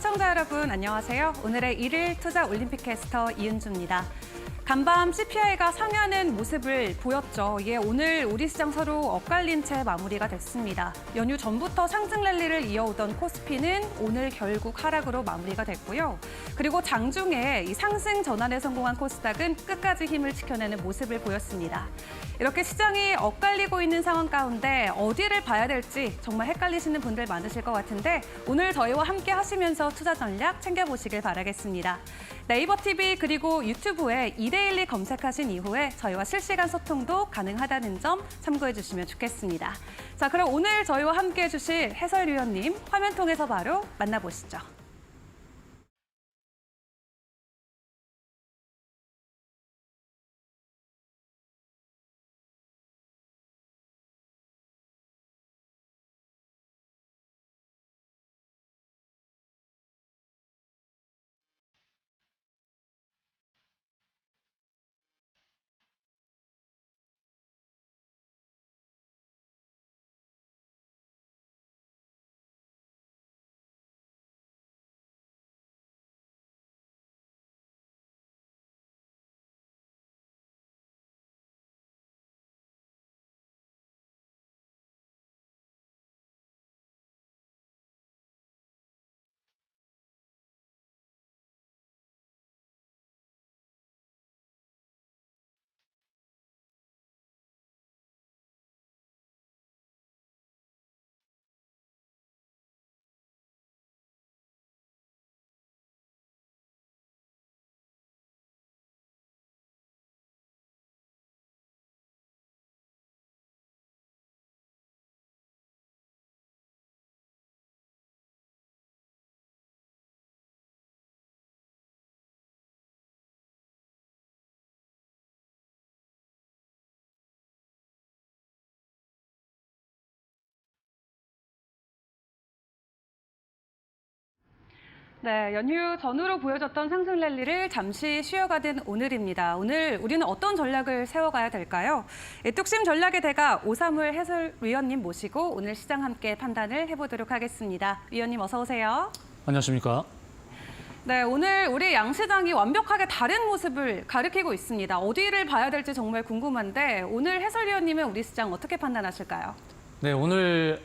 시청자 여러분 안녕하세요. 오늘의 일일 투자 올림픽 캐스터 이은주입니다. 간밤 CPI가 상하는 모습을 보였죠. 이에 오늘 우리 시장 서로 엇갈린 채 마무리가 됐습니다. 연휴 전부터 상승 랠리를 이어오던 코스피는 오늘 결국 하락으로 마무리가 됐고요. 그리고 장중에 이 상승 전환에 성공한 코스닥은 끝까지 힘을 지켜내는 모습을 보였습니다. 이렇게 시장이 엇갈리고 있는 상황 가운데 어디를 봐야 될지 정말 헷갈리시는 분들 많으실 것 같은데 오늘 저희와 함께 하시면서 투자 전략 챙겨보시길 바라겠습니다. 네이버 TV 그리고 유튜브에 이데일리 검색하신 이후에 저희와 실시간 소통도 가능하다는 점 참고해 주시면 좋겠습니다. 자, 그럼 오늘 저희와 함께 해주실 해설위원님 화면 통해서 바로 만나보시죠. 네, 연휴 전후로 보여졌던 상승 랠리를 잠시 쉬어가는 오늘입니다. 오늘 우리는 어떤 전략을 세워가야 될까요? 뚝심 전략의 대가 오사물 해설위원님 모시고 오늘 시장 함께 판단을 해보도록 하겠습니다. 위원님 어서 오세요. 안녕하십니까? 네, 오늘 우리 양시장이 완벽하게 다른 모습을 가리키고 있습니다. 어디를 봐야 될지 정말 궁금한데 오늘 해설위원님은 우리 시장 어떻게 판단하실까요? 네, 오늘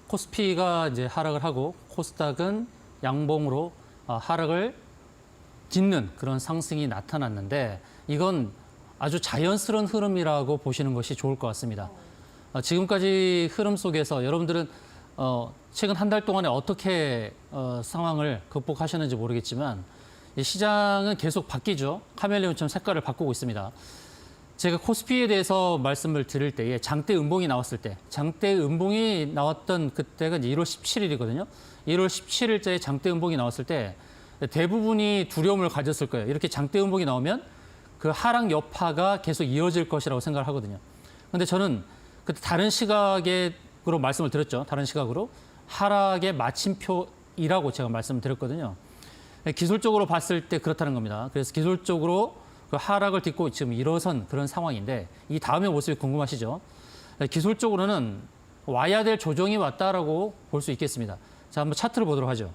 코스피가 이제 하락을 하고 코스닥은 양봉으로 하락을 딛는 그런 상승이 나타났는데 이건 아주 자연스러운 흐름이라고 보시는 것이 좋을 것 같습니다. 지금까지 흐름 속에서 여러분들은 최근 한 달 동안에 어떻게 상황을 극복하셨는지 모르겠지만 이 시장은 계속 바뀌죠. 카멜레온처럼 색깔을 바꾸고 있습니다. 제가 코스피에 대해서 말씀을 드릴 때에 장대 음봉이 나왔을 때, 장대 음봉이 나왔던 그때가 이제 1월 17일이거든요. 1월 17일자에 장대 음봉이 나왔을 때 대부분이 두려움을 가졌을 거예요. 이렇게 장대 음봉이 나오면 그 하락 여파가 계속 이어질 것이라고 생각을 하거든요. 근데 저는 그때 다른 시각으로 말씀을 드렸죠. 다른 시각으로 하락의 마침표이라고 제가 말씀을 드렸거든요. 기술적으로 봤을 때 그렇다는 겁니다. 그래서 기술적으로 그 하락을 딛고 지금 일어선 그런 상황인데 이 다음의 모습이 궁금하시죠? 기술적으로는 와야 될 조정이 왔다라고 볼 수 있겠습니다. 자, 한번 차트를 보도록 하죠.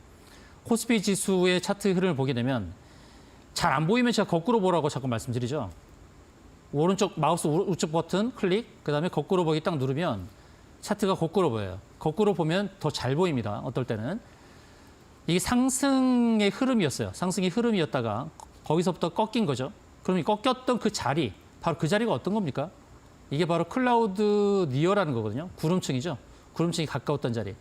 코스피 지수의 차트 흐름을 보게 되면 잘 안 보이면 제가 거꾸로 보라고 자꾸 말씀드리죠. 오른쪽 마우스 우측 버튼 클릭, 그다음에 거꾸로 보기 딱 누르면 차트가 거꾸로 보여요. 거꾸로 보면 더 잘 보입니다. 어떨 때는. 이게 상승의 흐름이었어요. 상승의 흐름이었다가 거기서부터 꺾인 거죠. 그럼 이 꺾였던 그 자리, 바로 그 자리가 어떤 겁니까? 이게 바로 클라우드 니어라는 거거든요. 구름층이죠. 구름층이 가까웠던 자리.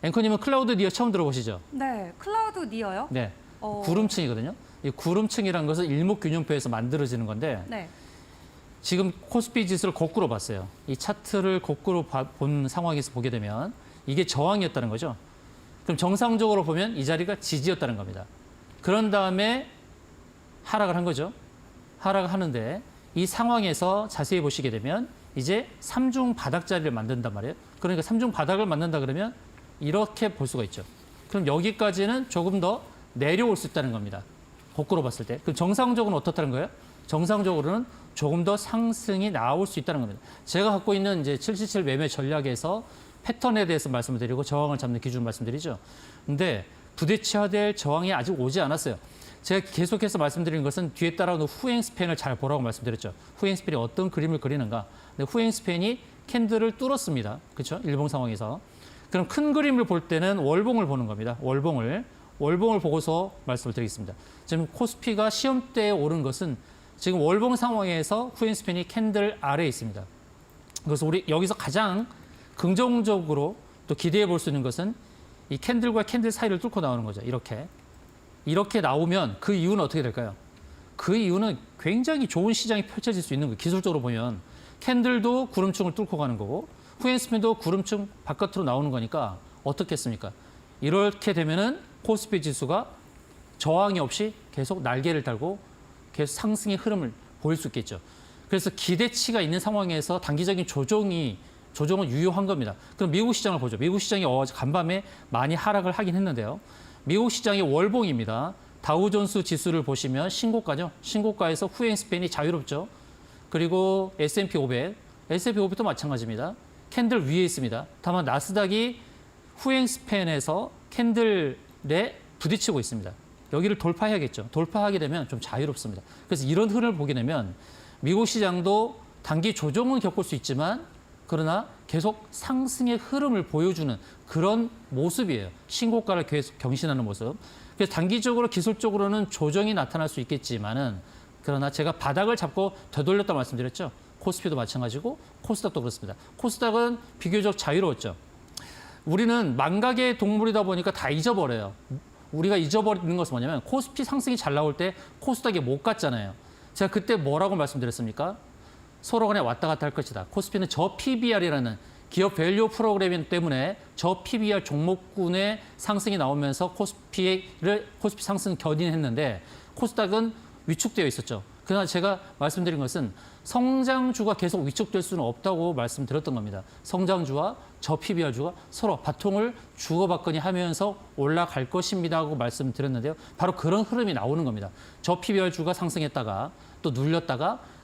앵커님은 클라우드 니어 처음 들어보시죠? 네, 클라우드 니어요? 네, 구름층이거든요. 이 구름층이라는 것은 일목균형표에서 만들어지는 건데 네. 지금 코스피 지수를 거꾸로 봤어요. 이 차트를 거꾸로 본 상황에서 보게 되면 이게 저항이었다는 거죠. 그럼 정상적으로 보면 이 자리가 지지였다는 겁니다. 그런 다음에 하락을 한 거죠. 하락을 하는데 이 상황에서 자세히 보시게 되면 이제 삼중 바닥 자리를 만든단 말이에요. 그러니까 삼중 바닥을 만든다 그러면 이렇게 볼 수가 있죠. 그럼 여기까지는 조금 더 내려올 수 있다는 겁니다. 거꾸로 봤을 때. 그럼 정상적으로는 어떻다는 거예요? 정상적으로는 조금 더 상승이 나올 수 있다는 겁니다. 제가 갖고 있는 이제 777 매매 전략에서 패턴에 대해서 말씀을 드리고 저항을 잡는 기준을 말씀드리죠. 근데 부딪혀야 될 저항이 아직 오지 않았어요. 제가 계속해서 말씀드리는 것은 뒤에 따라오는 후행 스팬을 잘 보라고 말씀드렸죠. 후행 스팬이 어떤 그림을 그리는가. 근데 후행 스팬이 캔들을 뚫었습니다. 그렇죠? 일봉 상황에서. 그럼 큰 그림을 볼 때는 월봉을 보는 겁니다. 월봉을 보고서 말씀을 드리겠습니다. 지금 코스피가 시험대에 오른 것은 지금 월봉 상황에서 후행 스팬이 캔들 아래에 있습니다. 그래서 우리 여기서 가장 긍정적으로 또 기대해 볼 수 있는 것은 이 캔들과 캔들 사이를 뚫고 나오는 거죠. 이렇게 나오면 그 이유는 어떻게 될까요? 그 이유는 굉장히 좋은 시장이 펼쳐질 수 있는 거예요. 기술적으로 보면 캔들도 구름층을 뚫고 가는 거고 후행 스팬도 구름층 바깥으로 나오는 거니까 어떻겠습니까? 이렇게 되면은 코스피 지수가 저항이 없이 계속 날개를 달고 계속 상승의 흐름을 보일 수 있겠죠. 그래서 기대치가 있는 상황에서 단기적인 조정은 유효한 겁니다. 그럼 미국 시장을 보죠. 미국 시장이 간밤에 많이 하락을 하긴 했는데요. 미국 시장의 월봉입니다. 다우존스 지수를 보시면 신고가죠. 신고가에서 후행 스팬이 자유롭죠. 그리고 S&P 500도 마찬가지입니다. 캔들 위에 있습니다. 다만 나스닥이 후행 스팬에서 캔들에 부딪히고 있습니다. 여기를 돌파해야겠죠. 돌파하게 되면 좀 자유롭습니다. 그래서 이런 흐름을 보게 되면 미국 시장도 단기 조정은 겪을 수 있지만 그러나 계속 상승의 흐름을 보여주는 그런 모습이에요. 신고가를 계속 경신하는 모습. 그래서 단기적으로 기술적으로는 조정이 나타날 수 있겠지만은 그러나 제가 바닥을 잡고 되돌렸다 말씀드렸죠. 코스피도 마찬가지고 코스닥도 그렇습니다. 코스닥은 비교적 자유로웠죠. 우리는 망각의 동물이다 보니까 다 잊어버려요. 우리가 잊어버리는 것은 뭐냐면 코스피 상승이 잘 나올 때 코스닥이 못 갔잖아요. 제가 그때 뭐라고 말씀드렸습니까? 서로 간에 왔다 갔다 할 것이다. 코스피는 저 PBR이라는 기업 밸류 프로그램 때문에 저 PBR 종목군의 상승이 나오면서 코스피 상승 견인했는데 코스닥은 위축되어 있었죠. 그러나 제가 말씀드린 것은 성장주가 계속 위축될 수는 없다고 말씀드렸던 겁니다. 성장주와 저 PBR주가 서로 바통을 주고받거니 하면서 올라갈 것입니다 하고 말씀드렸는데요. 바로 그런 흐름이 나오는 겁니다. 저 PBR주가 상승했다가 또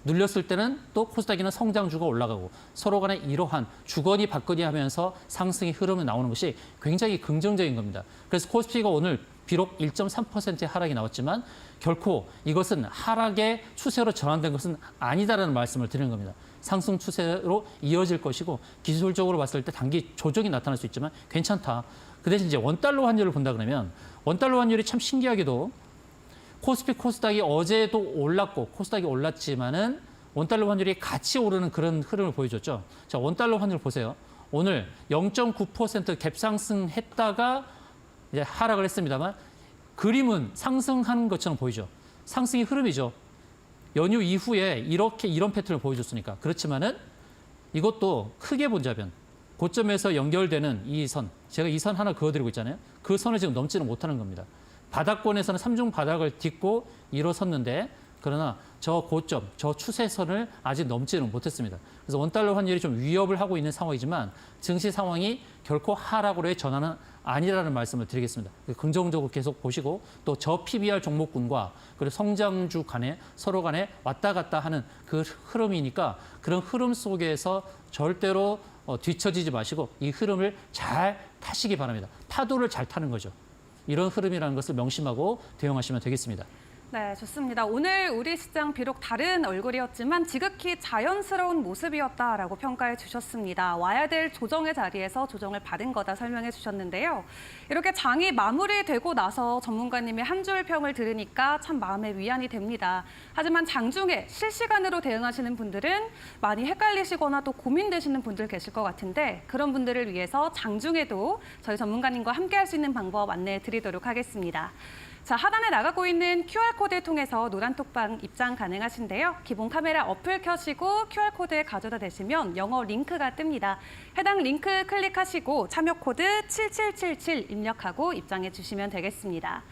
눌렸을 때는 또 코스닥이나 성장주가 올라가고 서로 간에 이러한 주거니 받거니 하면서 상승의 흐름이 나오는 것이 굉장히 긍정적인 겁니다. 그래서 코스피가 오늘 비록 1.3%의 하락이 나왔지만 결코 이것은 하락의 추세로 전환된 것은 아니다라는 말씀을 드리는 겁니다. 상승 추세로 이어질 것이고 기술적으로 봤을 때 단기 조정이 나타날 수 있지만 괜찮다. 그 대신 이제 원달러 환율을 본다 그러면 원달러 환율이 참 신기하게도 코스피, 코스닥이 어제도 올랐고 코스닥이 올랐지만은 원달러 환율이 같이 오르는 그런 흐름을 보여줬죠. 자, 원달러 환율 보세요. 오늘 0.9% 갭상승했다가 이제 하락을 했습니다만 그림은 상승하는 것처럼 보이죠. 상승의 흐름이죠. 연휴 이후에 이런 패턴을 보여줬으니까. 그렇지만은 이것도 크게 본다면 고점에서 연결되는 이 선, 제가 이 선 하나 그어드리고 있잖아요. 그 선을 지금 넘지는 못하는 겁니다. 바닥권에서는 3중 바닥을 딛고 일어섰는데 그러나 저 고점, 저 추세선을 아직 넘지는 못했습니다. 그래서 원달러 환율이 좀 위협을 하고 있는 상황이지만 증시 상황이 결코 하락으로의 전환은 아니라는 말씀을 드리겠습니다. 긍정적으로 계속 보시고 또 저 PBR 종목군과 그리고 성장주 간에 서로 간에 왔다 갔다 하는 그 흐름이니까 그런 흐름 속에서 절대로 뒤처지지 마시고 이 흐름을 잘 타시기 바랍니다. 파도를 잘 타는 거죠. 이런 흐름이라는 것을 명심하고 대응하시면 되겠습니다. 네, 좋습니다. 오늘 우리 시장 비록 다른 얼굴이었지만 지극히 자연스러운 모습이었다라고 평가해 주셨습니다. 와야 될 조정의 자리에서 조정을 받은 거다 설명해 주셨는데요. 이렇게 장이 마무리되고 나서 전문가님의 한 줄 평을 들으니까 참 마음의 위안이 됩니다. 하지만 장중에 실시간으로 대응하시는 분들은 많이 헷갈리시거나 또 고민되시는 분들 계실 것 같은데 그런 분들을 위해서 장중에도 저희 전문가님과 함께 할 수 있는 방법 안내해 드리도록 하겠습니다. 자, 하단에 나가고 있는 QR코드를 통해서 노란톡방 입장 가능하신데요. 기본 카메라 어플 켜시고 QR코드에 가져다 대시면 영어 링크가 뜹니다. 해당 링크 클릭하시고 참여 코드 7777 입력하고 입장해 주시면 되겠습니다.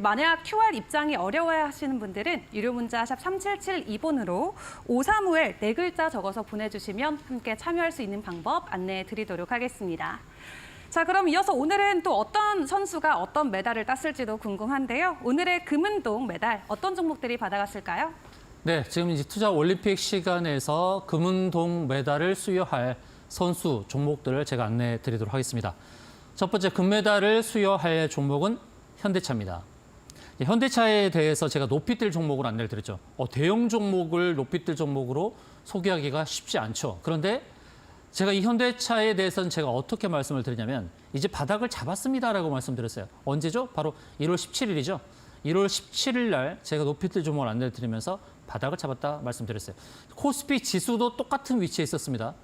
만약 QR 입장이 어려워야 하시는 분들은 유료 문자 샵 3772번으로 535을 4글자 적어서 보내주시면 함께 참여할 수 있는 방법 안내해 드리도록 하겠습니다. 자, 그럼 이어서 오늘은 또 어떤 선수가 어떤 메달을 땄을지도 궁금한데요. 오늘의 금은동 메달 어떤 종목들이 받아갔을까요? 네, 지금 이제 투자 올림픽 시간에서 금은동 메달을 수여할 선수 종목들을 제가 안내해 드리도록 하겠습니다. 첫 번째 금메달을 수여할 종목은 현대차입니다. 현대차에 대해서 제가 높이뛸 종목을 안내를 드렸죠. 대형 종목을 높이뛸 종목으로 소개하기가 쉽지 않죠. 그런데 제가 이 현대차에 대해서는 제가 어떻게 말씀을 드리냐면 이제 바닥을 잡았습니다라고 말씀드렸어요. 언제죠? 바로 1월 17일이죠. 1월 17일 날 제가 높이뛸 종목을 안내를 드리면서 바닥을 잡았다 말씀드렸어요. 코스피 지수도 똑같은 위치에 있었습니다.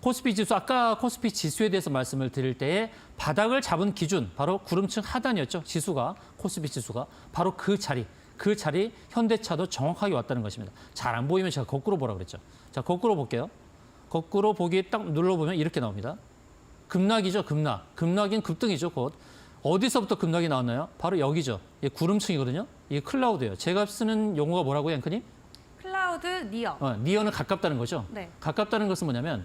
코스피 지수, 아까 코스피 지수에 대해서 말씀을 드릴 때에 바닥을 잡은 기준, 바로 구름층 하단이었죠. 지수가, 코스피 지수가. 바로 그 자리 현대차도 정확하게 왔다는 것입니다. 잘 안 보이면 제가 거꾸로 보라 그랬죠. 자, 거꾸로 볼게요. 거꾸로 보기 딱 눌러보면 이렇게 나옵니다. 급락이죠, 급락. 급락인 급등이죠, 곧. 어디서부터 급락이 나왔나요? 바로 여기죠. 이게 구름층이거든요. 이게 클라우드예요. 제가 쓰는 용어가 뭐라고요, 앵커님? 클라우드 니어. 니어는 가깝다는 거죠. 네. 가깝다는 것은 뭐냐면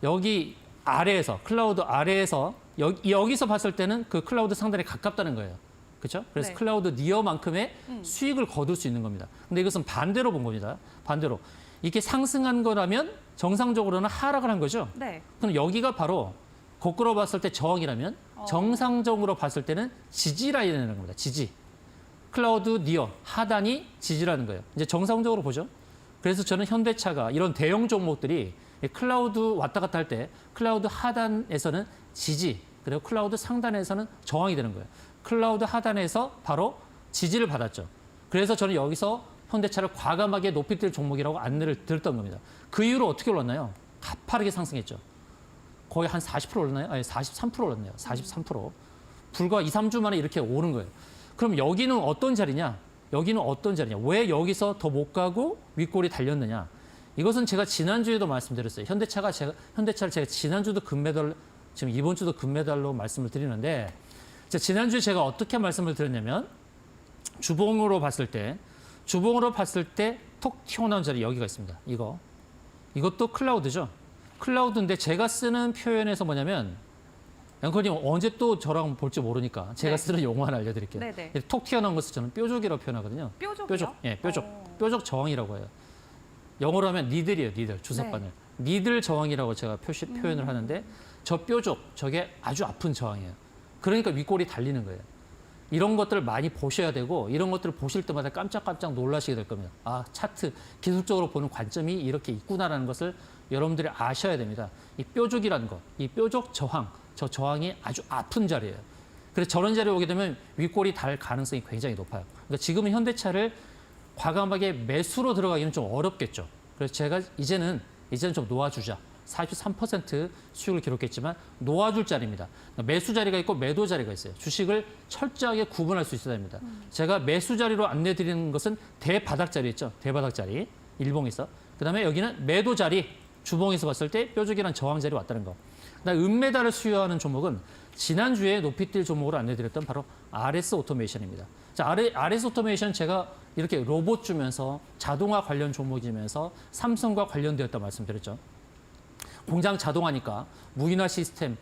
여기 아래에서, 클라우드 아래에서 여기서 봤을 때는 그 클라우드 상단에 가깝다는 거예요. 그렇죠? 그래서 네. 클라우드 니어만큼의 수익을 거둘 수 있는 겁니다. 근데 이것은 반대로 본 겁니다. 반대로. 이게 상승한 거라면 정상적으로는 하락을 한 거죠. 네. 그럼 여기가 바로 거꾸로 봤을 때 저항이라면 정상적으로 봤을 때는 지지라인이라는 겁니다. 지지. 클라우드 니어, 하단이 지지라는 거예요. 이제 정상적으로 보죠. 그래서 저는 현대차가 이런 대형 종목들이 클라우드 왔다 갔다 할 때 클라우드 하단에서는 지지, 그리고 클라우드 상단에서는 저항이 되는 거예요. 클라우드 하단에서 바로 지지를 받았죠. 그래서 저는 여기서 현대차를 과감하게 높이뛸 종목이라고 안내를 드렸던 겁니다. 그 이후로 어떻게 올랐나요? 가파르게 상승했죠. 거의 한 40% 올랐나요? 아니, 43% 올랐네요. 43%. 불과 2, 3주 만에 이렇게 오른 거예요. 그럼 여기는 어떤 자리냐? 여기는 어떤 자리냐? 왜 여기서 더 못 가고 윗골이 달렸느냐? 이것은 제가 지난주에도 말씀드렸어요. 현대차를 제가 지난주도 금메달, 지금 이번 주도 금메달로 말씀을 드리는데, 지난주에 제가 어떻게 말씀을 드렸냐면, 주봉으로 봤을 때 톡 튀어나온 자리 여기가 있습니다. 이것도 클라우드죠. 클라우드인데 제가 쓰는 표현에서 뭐냐면, 앵커님 언제 또 저랑 볼지 모르니까 제가 네. 쓰는 용어 하나 알려드릴게요. 네네. 톡 튀어나온 것을 저는 뾰족이라고 표현하거든요. 뾰족이요? 뾰족, 예, 뾰족 저항이라고 해요. 영어로 하면 니들이에요, 니들, 주석바늘. 니들 저항이라고 제가 표현을 하는데 저 뾰족, 저게 아주 아픈 저항이에요. 그러니까 윗골이 달리는 거예요. 이런 것들을 많이 보셔야 되고 이런 것들을 보실 때마다 깜짝깜짝 놀라시게 될 겁니다. 아, 차트, 기술적으로 보는 관점이 이렇게 있구나라는 것을 여러분들이 아셔야 됩니다. 이 뾰족이라는 것, 이 뾰족 저항, 저 저항이 아주 아픈 자리예요. 그래서 저런 자리에 오게 되면 윗골이 달 가능성이 굉장히 높아요. 그러니까 지금은 현대차를 과감하게 매수로 들어가기는 좀 어렵겠죠. 그래서 제가 이제는 좀 놓아주자. 43% 수익을 기록했지만 놓아줄 자리입니다. 매수 자리가 있고 매도 자리가 있어요. 주식을 철저하게 구분할 수 있어야 됩니다. 제가 매수 자리로 안내드리는 것은 대바닥 자리 있죠. 대바닥 자리, 일봉에서. 그다음에 여기는 매도 자리, 주봉에서 봤을 때 뾰족이란 저항 자리 왔다는 거. 그다음에 은메달을 수여하는 종목은 지난주에 높이뛸 종목으로 안내드렸던 바로 RS 오토메이션입니다. 자, RS 오토메이션 제가 이렇게 로봇 주면서 자동화 관련 종목이면서 삼성과 관련되었다 말씀드렸죠. 공장 자동화니까 무인화 시스템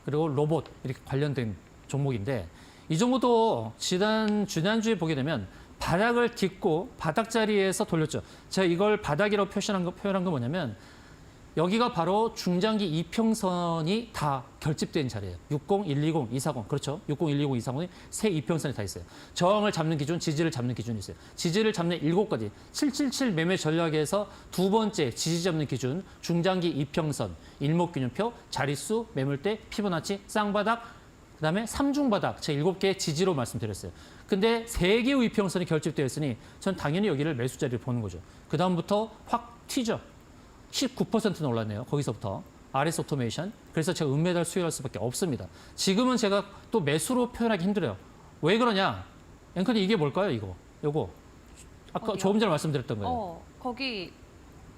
그리고 로봇 이렇게 관련된 종목인데 이 종목도 지난주에 보게 되면 바닥을 딛고 바닥 자리에서 돌렸죠. 제가 이걸 바닥이라고 표현한 거 뭐냐면 여기가 바로 중장기 이평선이 다 결집된 자리예요. 60, 120, 240. 그렇죠. 60, 120, 240이 세 이평선이 다 있어요. 저항을 잡는 기준, 지지를 잡는 기준이 있어요. 지지를 잡는 7가지. 777 매매 전략에서 두 번째 지지 잡는 기준, 중장기 이평선, 일목균형표, 자릿수, 매물대, 피보나치, 쌍바닥, 그다음에 삼중바닥. 제가 7개의 지지로 말씀드렸어요. 근데 3개의 이평선이 결집되어 있으니 전 당연히 여기를 매수 자리를 보는 거죠. 그다음부터 확 튀죠. 19%는 올랐네요. 거기서부터. RS 오토메이션. 그래서 제가 은메달 수여할 수밖에 없습니다. 지금은 제가 또 매수로 표현하기 힘들어요. 왜 그러냐? 앵커님 이게 뭘까요? 요거. 아까 어디요? 조금 전에 말씀드렸던 거예요. 거기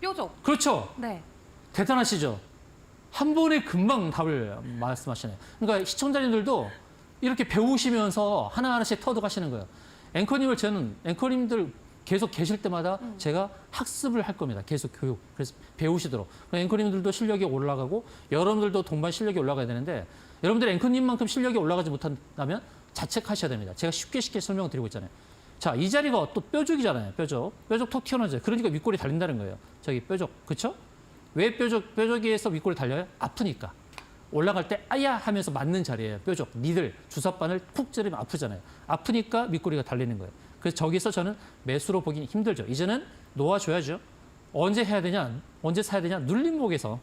뾰족. 그렇죠. 네. 대단하시죠? 한 번에 금방 답을 말씀하시네요. 그러니까 시청자님들도 이렇게 배우시면서 하나하나씩 터득하시는 거예요. 앵커님들 계속 계실 때마다 제가 학습을 할 겁니다. 계속 교육. 그래서 배우시도록. 앵커님들도 실력이 올라가고 여러분들도 동반 실력이 올라가야 되는데 여러분들 앵커님만큼 실력이 올라가지 못한다면 자책하셔야 됩니다. 제가 쉽게 설명을 드리고 있잖아요. 자, 이 자리가 또 뾰족이잖아요. 뾰족 톡 튀어나오죠. 그러니까 윗골이 달린다는 거예요. 저기 뾰족. 그렇죠? 왜 뾰족에서 윗골이 달려요? 아프니까. 올라갈 때 아야 하면서 맞는 자리예요. 뾰족, 니들, 주삿바늘 쿡 찌르면 아프잖아요. 아프니까 윗꼬리가 달리는 거예요. 그래서 저기서 저는 매수로 보기는 힘들죠. 이제는 놓아줘야죠. 언제 해야 되냐, 언제 사야 되냐, 눌림목에서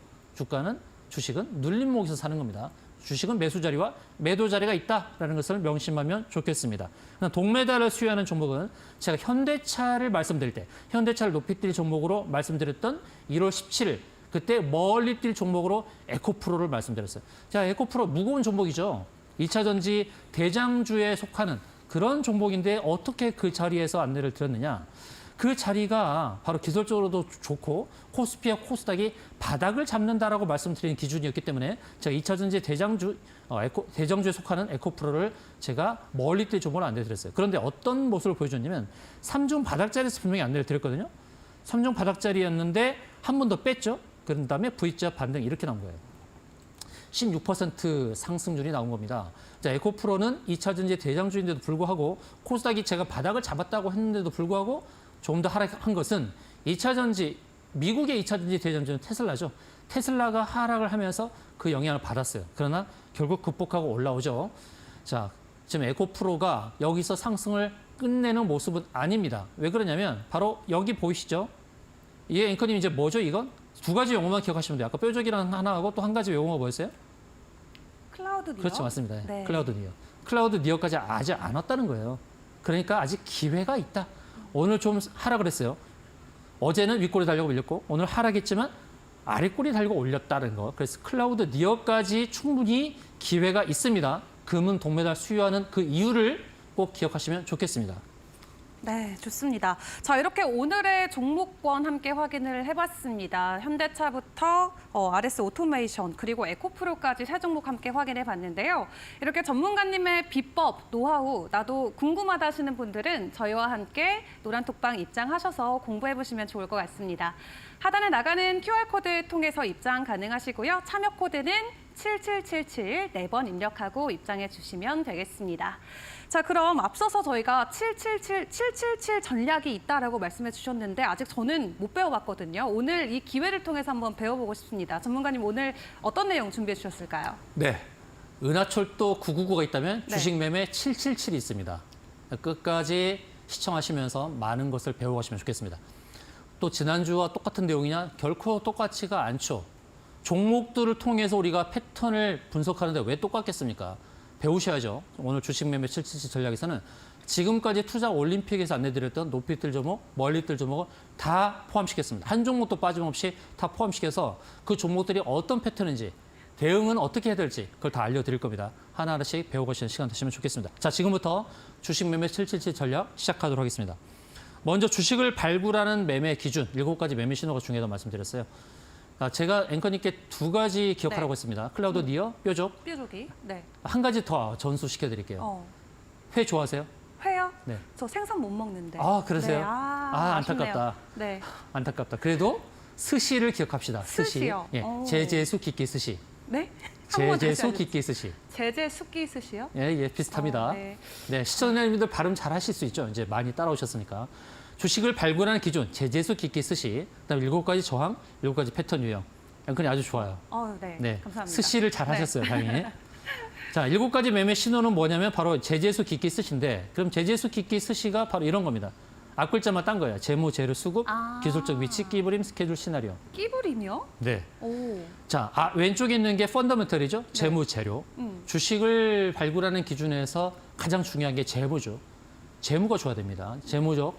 주식은 눌림목에서 사는 겁니다. 주식은 매수 자리와 매도 자리가 있다라는 것을 명심하면 좋겠습니다. 동메달을 수여하는 종목은 제가 현대차를 말씀드릴 때 현대차를 높이 뛸 종목으로 말씀드렸던 1월 17일 그때 멀리 뛸 종목으로 에코프로를 말씀드렸어요. 자, 에코프로 무거운 종목이죠. 2차 전지 대장주에 속하는 그런 종목인데 어떻게 그 자리에서 안내를 드렸느냐. 그 자리가 바로 기술적으로도 좋고 코스피와 코스닥이 바닥을 잡는다라고 말씀드린 기준이었기 때문에 제가 2차 전지 대장주에 속하는 에코프로를 제가 멀리 뛸 종목을 안내드렸어요. 그런데 어떤 모습을 보여줬냐면 3중 바닥자리에서 분명히 안내를 드렸거든요. 3중 바닥자리였는데 한 번 더 뺐죠. 그런 다음에 V자 반등 이렇게 나온 거예요. 16% 상승률이 나온 겁니다. 자, 에코프로는 2차 전지 대장주인데도 불구하고 코스닥이 제가 바닥을 잡았다고 했는데도 불구하고 조금 더 하락한 것은 2차 전지, 미국의 2차 전지 대장주는 테슬라죠. 테슬라가 하락을 하면서 그 영향을 받았어요. 그러나 결국 극복하고 올라오죠. 자, 지금 에코프로가 여기서 상승을 끝내는 모습은 아닙니다. 왜 그러냐면 바로 여기 보이시죠? 이 앵커님 이제 뭐죠 이건? 두 가지 용어만 기억하시면 돼요. 아까 뾰족이라는 하나하고 또 한 가지 용어가 뭐였어요? 클라우드 니어. 그렇죠, 맞습니다. 네. 클라우드 니어. 클라우드 니어까지 아직 안 왔다는 거예요. 그러니까 아직 기회가 있다. 오늘 좀 하락을 했어요. 어제는 윗꼬리 달려고 밀렸고 오늘 하락했지만 아랫꼬리 달고 올렸다는 거. 그래서 클라우드 니어까지 충분히 기회가 있습니다. 금은 동메달 수여하는 그 이유를 꼭 기억하시면 좋겠습니다. 네, 좋습니다. 자, 이렇게 오늘의 종목권 함께 확인을 해봤습니다. 현대차부터 RS 오토메이션 그리고 에코프로까지 세 종목 함께 확인해 봤는데요. 이렇게 전문가님의 비법, 노하우, 나도 궁금하다 하시는 분들은 저희와 함께 노란톡방 입장하셔서 공부해 보시면 좋을 것 같습니다. 하단에 나가는 QR코드 통해서 입장 가능하시고요. 참여 코드는 7777 4번 입력하고 입장해 주시면 되겠습니다. 자, 그럼 앞서서 저희가 777 전략이 있다라고 말씀해 주셨는데 아직 저는 못 배워봤거든요. 오늘 이 기회를 통해서 한번 배워보고 싶습니다. 전문가님 오늘 어떤 내용 준비해 주셨을까요? 네, 은하철도 999가 있다면 네. 주식 매매 777이 있습니다. 끝까지 시청하시면서 많은 것을 배워가시면 좋겠습니다. 또 지난주와 똑같은 내용이냐? 결코 똑같지가 않죠. 종목들을 통해서 우리가 패턴을 분석하는데 왜 똑같겠습니까? 배우셔야죠. 오늘 주식 매매 777 전략에서는 지금까지 투자 올림픽에서 안내드렸던 높이 뜰 종목, 멀리 뜰 종목을 다 포함시켰습니다. 한 종목도 빠짐없이 다 포함시켜서 그 종목들이 어떤 패턴인지, 대응은 어떻게 해야 될지 그걸 다 알려드릴 겁니다. 하나하나씩 배워가시는 시간 되시면 좋겠습니다. 자, 지금부터 주식 매매 777 전략 시작하도록 하겠습니다. 먼저 주식을 발굴하는 매매 기준, 7가지 매매 신호가 중요하다고 말씀드렸어요. 제가 앵커님께 두 가지 기억하라고 네. 했습니다. 클라우드 니어, 뾰족. 뾰족이. 네. 한 가지 더 전수시켜드릴게요. 회 좋아하세요? 회요? 네. 저 생선 못 먹는데. 아, 그러세요? 네. 안타깝다. 아쉽네요. 네. 안타깝다. 그래도 스시를 기억합시다. 스시. 스시요? 예, 오. 제제수 기끼 스시. 네? 한번 다시 제제수 알려주세요. 기끼 스시. 제제 숙기 스시요? 예, 비슷합니다. 네. 네, 시청자님들 발음 잘 하실 수 있죠. 이제 많이 따라오셨으니까. 주식을 발굴하는 기준, 제제수 기끼 스시. 그다음에 7가지 저항, 7가지 패턴 유형. 앵커님 아주 좋아요. 네. 네, 감사합니다. 스시를 잘 네. 하셨어요, 다행히. 자, 7가지 매매 신호는 뭐냐면 바로 제재수 기끼 스시인데, 그럼 제재수 기끼 스시가 바로 이런 겁니다. 앞글자만 딴 거예요. 재무, 재료, 수급, 기술적 위치, 끼부림, 스케줄, 시나리오. 끼부림이요? 네. 오. 자, 왼쪽에 있는 게 펀더멘털이죠. 재무, 재료. 주식을 발굴하는 기준에서 가장 중요한 게 재무죠. 재무가 좋아야 됩니다.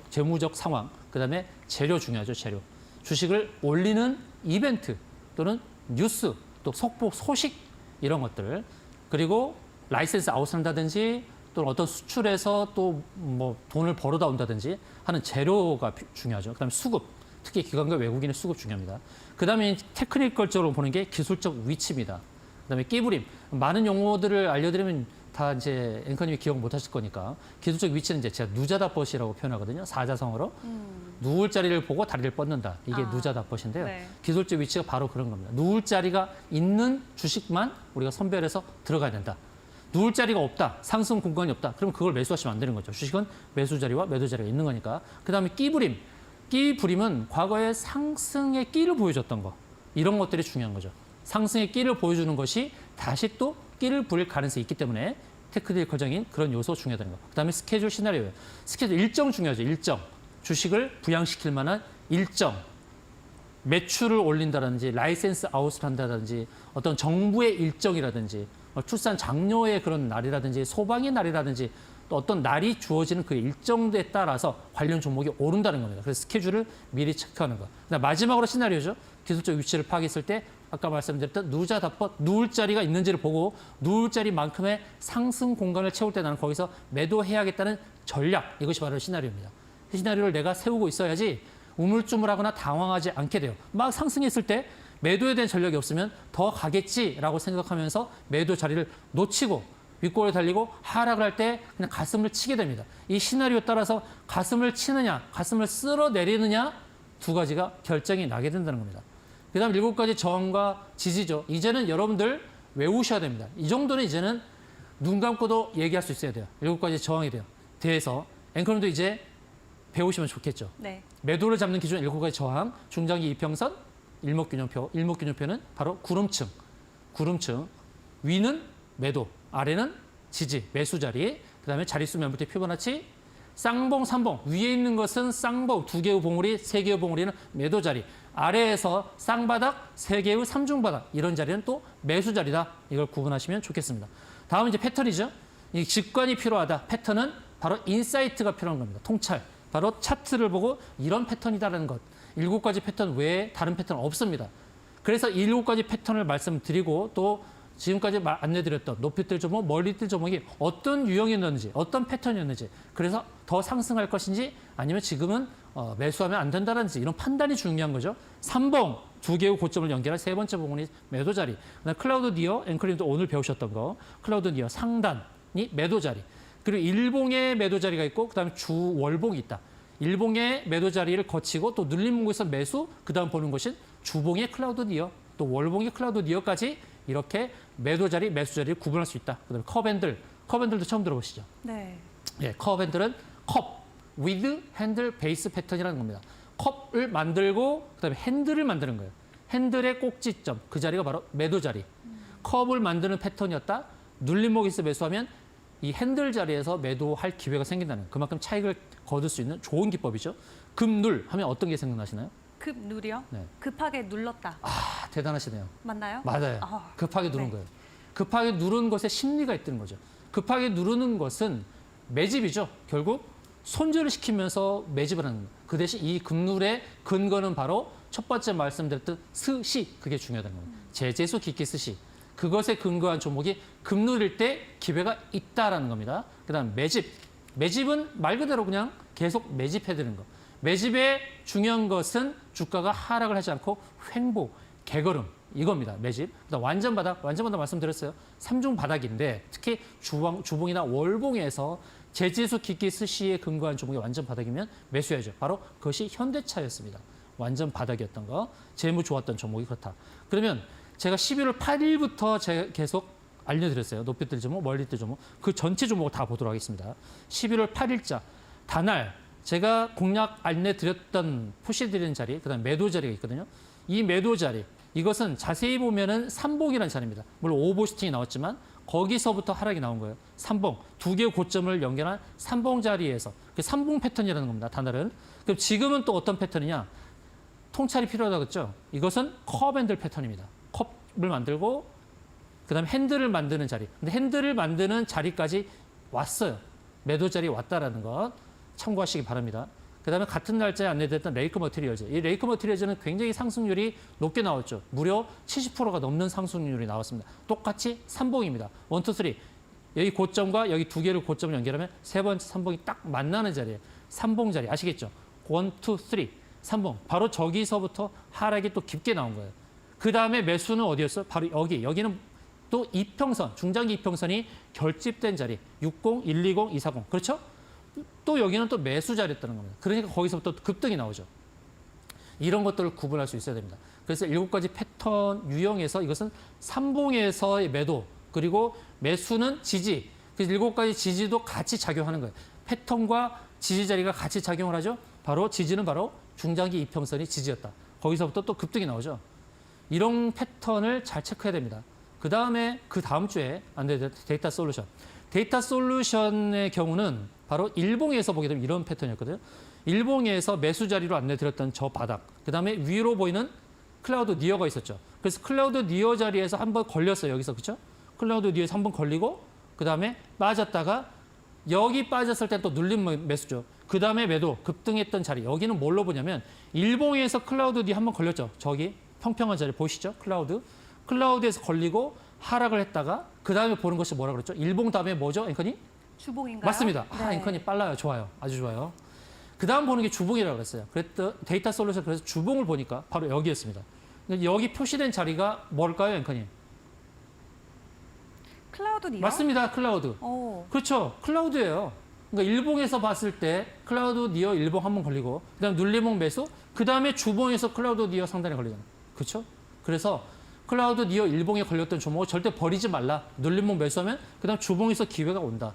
재무적 상황. 그다음에 재료 중요하죠, 재료. 주식을 올리는 이벤트 또는 뉴스, 또 속보, 소식 이런 것들. 그리고 라이센스 아웃한다든지 또는 어떤 수출에서 또 뭐 돈을 벌어다 온다든지 하는 재료가 중요하죠. 그다음에 수급, 특히 기관과 외국인의 수급 중요합니다. 그다음에 테크니컬적으로 보는 게 기술적 위치입니다. 그다음에 끼부림, 많은 용어들을 알려드리면 다 이제 앵커님이 기억 못 하실 거니까 기술적 위치는 이제 제가 누자다벗이라고 표현하거든요. 사자성어로. 누울 자리를 보고 다리를 뻗는다. 이게 누자다벗인데요. 네. 기술적 위치가 바로 그런 겁니다. 누울 자리가 있는 주식만 우리가 선별해서 들어가야 된다. 누울 자리가 없다. 상승 공간이 없다. 그럼 그걸 매수하시면 안 되는 거죠. 주식은 매수 자리와 매도 자리가 있는 거니까. 그다음에 끼부림. 끼부림은 과거에 상승의 끼를 보여줬던 거. 이런 것들이 중요한 거죠. 상승의 끼를 보여주는 것이 다시 또 끼를 부릴 가능성이 있기 때문에 테크니컬적인 그런 요소 중요하다는 거. 그다음에 스케줄 시나리오예요. 스케줄 일정 중요하죠. 일정. 주식을 부양시킬 만한 일정. 매출을 올린다든지 라이센스 아웃을 한다든지 어떤 정부의 일정이라든지 출산 장려의 그런 날이라든지 소방의 날이라든지 또 어떤 날이 주어지는 그 일정에 따라서 관련 종목이 오른다는 겁니다. 그래서 스케줄을 미리 체크하는 거. 그다음 마지막으로 시나리오죠. 기술적 위치를 파악했을 때 아까 말씀드렸던 누자 답법 누울 자리가 있는지를 보고 누울 자리만큼의 상승 공간을 채울 때 나는 거기서 매도해야겠다는 전략. 이것이 바로 시나리오입니다. 이 시나리오를 내가 세우고 있어야지 우물쭈물하거나 당황하지 않게 돼요. 막 상승했을 때 매도에 대한 전략이 없으면 더 가겠지라고 생각하면서 매도 자리를 놓치고 윗골에 달리고 하락을 할 때 그냥 가슴을 치게 됩니다. 이 시나리오에 따라서 가슴을 치느냐, 가슴을 쓸어내리느냐 두 가지가 결정이 나게 된다는 겁니다. 그다음 7가지 저항과 지지죠. 이제는 여러분들 외우셔야 됩니다. 이 정도는 이제는 눈 감고도 얘기할 수 있어야 돼요. 7가지 저항에 대해서 앵커님도 이제 배우시면 좋겠죠. 네. 매도를 잡는 기준 7가지 저항, 중장기 이평선, 일목균형표. 일목균형표는 바로 구름층. 구름층. 위는 매도, 아래는 지지, 매수 자리. 그다음에 자릿수 매물대 피보나치, 쌍봉, 삼봉. 위에 있는 것은 쌍봉, 2개의 봉우리, 3개의 봉우리는 매도 자리. 아래에서 쌍바닥, 3개의 삼중바닥. 이런 자리는 또 매수 자리다. 이걸 구분하시면 좋겠습니다. 다음은 이제 패턴이죠. 이 직관이 필요하다. 패턴은 바로 인사이트가 필요한 겁니다. 통찰. 바로 차트를 보고 이런 패턴이다라는 것. 7가지 패턴 외에 다른 패턴은 없습니다. 그래서 이 7가지 패턴을 말씀드리고 또 지금까지 안내드렸던 높이 뜰 종목, 멀리 뜰 종목이 어떤 유형이었는지, 어떤 패턴이었는지, 그래서 더 상승할 것인지 아니면 지금은 매수하면 안 된다든지 이런 판단이 중요한 거죠. 3봉, 2개의 고점을 연결한 세 번째 봉은이 매도 자리. 그다음 클라우드 니어, 앵커님도 오늘 배우셨던 거, 클라우드 니어 상단이 매도 자리. 그리고 일봉의 매도 자리가 있고 그다음에 주 월봉이 있다. 일봉의 매도 자리를 거치고 또 눌림 문구에서 매수, 그다음 보는 것은 주봉의 클라우드 니어, 또 월봉의 클라우드 니어까지 이렇게 매도 자리, 매수 자리를 구분할 수 있다. 그다음에 컵핸들, 컵핸들도 처음 들어보시죠? 네. 예, 컵핸들은 컵, with 핸들 베이스 패턴이라는 겁니다. 컵을 만들고 그다음에 핸들을 만드는 거예요. 핸들의 꼭지점, 그 자리가 바로 매도 자리. 컵을 만드는 패턴이었다. 눌림목에서 매수하면 이 핸들 자리에서 매도할 기회가 생긴다는 거예요. 그만큼 차익을 거둘 수 있는 좋은 기법이죠. 급눌 하면 어떤 게 생각나시나요? 급 누리요? 네. 급하게 눌렀다. 아, 대단하시네요. 맞나요? 맞아요. 아, 급하게 누른 네. 거예요. 급하게 누른 것에 심리가 있다는 거죠. 급하게 누르는 것은 매집이죠. 결국 손절을 시키면서 매집을 하는 거예요. 그 대신 이 급눌의 근거는 바로 첫 번째 말씀드렸던 스시, 그게 중요하다는 겁니다. 제재수 기기 스시. 그것에 근거한 종목이 급누릴 때 기회가 있다라는 겁니다. 그다음 매집. 매집은 말 그대로 그냥 계속 매집해드는 거. 매집의 중요한 것은 주가가 하락을 하지 않고 횡보, 개걸음 이겁니다. 매집. 그다음 완전 바닥, 완전 바닥 말씀드렸어요. 3중 바닥인데 특히 주봉이나 월봉에서 제지수 기기 스시에 근거한 종목이 완전 바닥이면 매수해야죠. 바로 그것이 현대차였습니다. 완전 바닥이었던 거. 재무 좋았던 종목이 그렇다. 그러면 제가 11월 8일부터 제가 계속 알려드렸어요. 높이 뜰 종목, 멀리 뜰 종목. 그 전체 종목을 다 보도록 하겠습니다. 11월 8일자 단알 제가 공략 안내드렸던 푸시드리는 자리, 그다음 매도 자리가 있거든요. 이 매도 자리, 이것은 자세히 보면은 삼봉이라는 자리입니다. 물론 오버슈팅이 나왔지만 거기서부터 하락이 나온 거예요. 삼봉, 2개의 고점을 연결한 삼봉 자리에서 그 삼봉 패턴이라는 겁니다. 단알은. 그럼 지금은 또 어떤 패턴이냐? 통찰이 필요하다고 했죠. 이것은 컵핸들 패턴입니다. 컵을 만들고 그다음에 핸들을 만드는 자리. 근데 핸들을 만드는 자리까지 왔어요. 매도 자리 왔다라는 것 참고하시기 바랍니다. 그다음에 같은 날짜에 안내됐던 레이크 머티리얼즈. 이 레이크 머티리얼즈는 굉장히 상승률이 높게 나왔죠. 무려 70%가 넘는 상승률이 나왔습니다. 똑같이 삼봉입니다. 1, 2, 3. 여기 고점과 여기 2개를 고점을 연결하면 세 번째 삼봉이 딱 만나는 자리예요. 삼봉 자리 아시겠죠? 1, 2, 3. 삼봉. 바로 저기서부터 하락이 또 깊게 나온 거예요. 그다음에 매수는 어디였어요? 바로 여기. 여기는 또 이평선, 중장기 이평선이 결집된 자리. 60, 120, 240. 그렇죠? 또 여기는 또 매수 자리였다는 겁니다. 그러니까 거기서부터 급등이 나오죠. 이런 것들을 구분할 수 있어야 됩니다. 그래서 7가지 패턴 유형에서 이것은 삼봉에서의 매도, 그리고 매수는 지지. 그래서 7가지 지지도 같이 작용하는 거예요. 패턴과 지지 자리가 같이 작용을 하죠. 바로 지지는 바로 중장기 이평선이 지지였다. 거기서부터 또 급등이 나오죠. 이런 패턴을 잘 체크해야 됩니다. 그 다음 주에 데이터 솔루션. 데이터 솔루션의 경우는 바로 일봉에서 보게 되면 이런 패턴이었거든요. 일봉에서 매수 자리로 안내드렸던 저 바닥. 그다음에 위로 보이는 클라우드 니어가 있었죠. 그래서 클라우드 니어 자리에서 한번 걸렸어요. 여기서 그렇죠? 클라우드 니어에서 한번 걸리고 그다음에 빠졌다가 여기 빠졌을 때 또 눌림 매수죠. 그다음에 매도 급등했던 자리. 여기는 뭘로 보냐면 일봉에서 클라우드 니어 한번 걸렸죠. 저기 평평한 자리 보시죠? 클라우드에서 걸리고 하락을 했다가 그다음에 보는 것이 뭐라 그랬죠? 일봉 다음에 뭐죠? 앵커님? 주봉인가요? 맞습니다. 네. 앵커님 빨라요. 좋아요. 아주 좋아요. 그다음 보는 게 주봉이라고 그랬어요. 그랬더니 데이터 솔루션 그래서 주봉을 보니까 바로 여기였습니다. 여기 표시된 자리가 뭘까요, 앵커님? 클라우드니요? 맞습니다. 클라우드. 오. 그렇죠. 클라우드예요. 그러니까 일봉에서 봤을 때 클라우드 니어 일봉 한번 걸리고 그다음 눌림목 매수 그다음에 주봉에서 클라우드 니어 상단에 걸리잖아요. 그렇죠? 그래서 클라우드 니어 일봉에 걸렸던 종목을 절대 버리지 말라. 눌림목 매수하면 그다음 주봉에서 기회가 온다.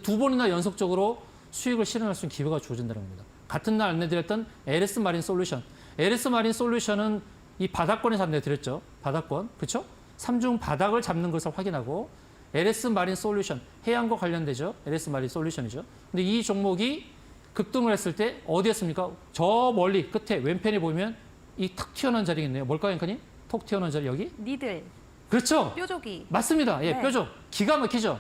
두 번이나 연속적으로 수익을 실현할 수 있는 기회가 주어진다는 겁니다. 같은 날 안내드렸던 LS 마린 솔루션. LS 마린 솔루션은 이 바닥권에서 안내드렸죠. 바닥권. 그렇죠? 삼중 바닥을 잡는 것을 확인하고 LS 마린 솔루션. 해양과 관련되죠. LS 마린 솔루션이죠. 근데 이 종목이 급등을 했을 때 어디였습니까? 저 멀리 끝에 왼편에 보면 이 탁 튀어나온 자리가 있네요. 뭘까요, 앵커님? 톡 튀어나온 자리 여기? 니들, 그렇죠. 뾰족이. 맞습니다. 예, 네. 뾰족. 기가 막히죠.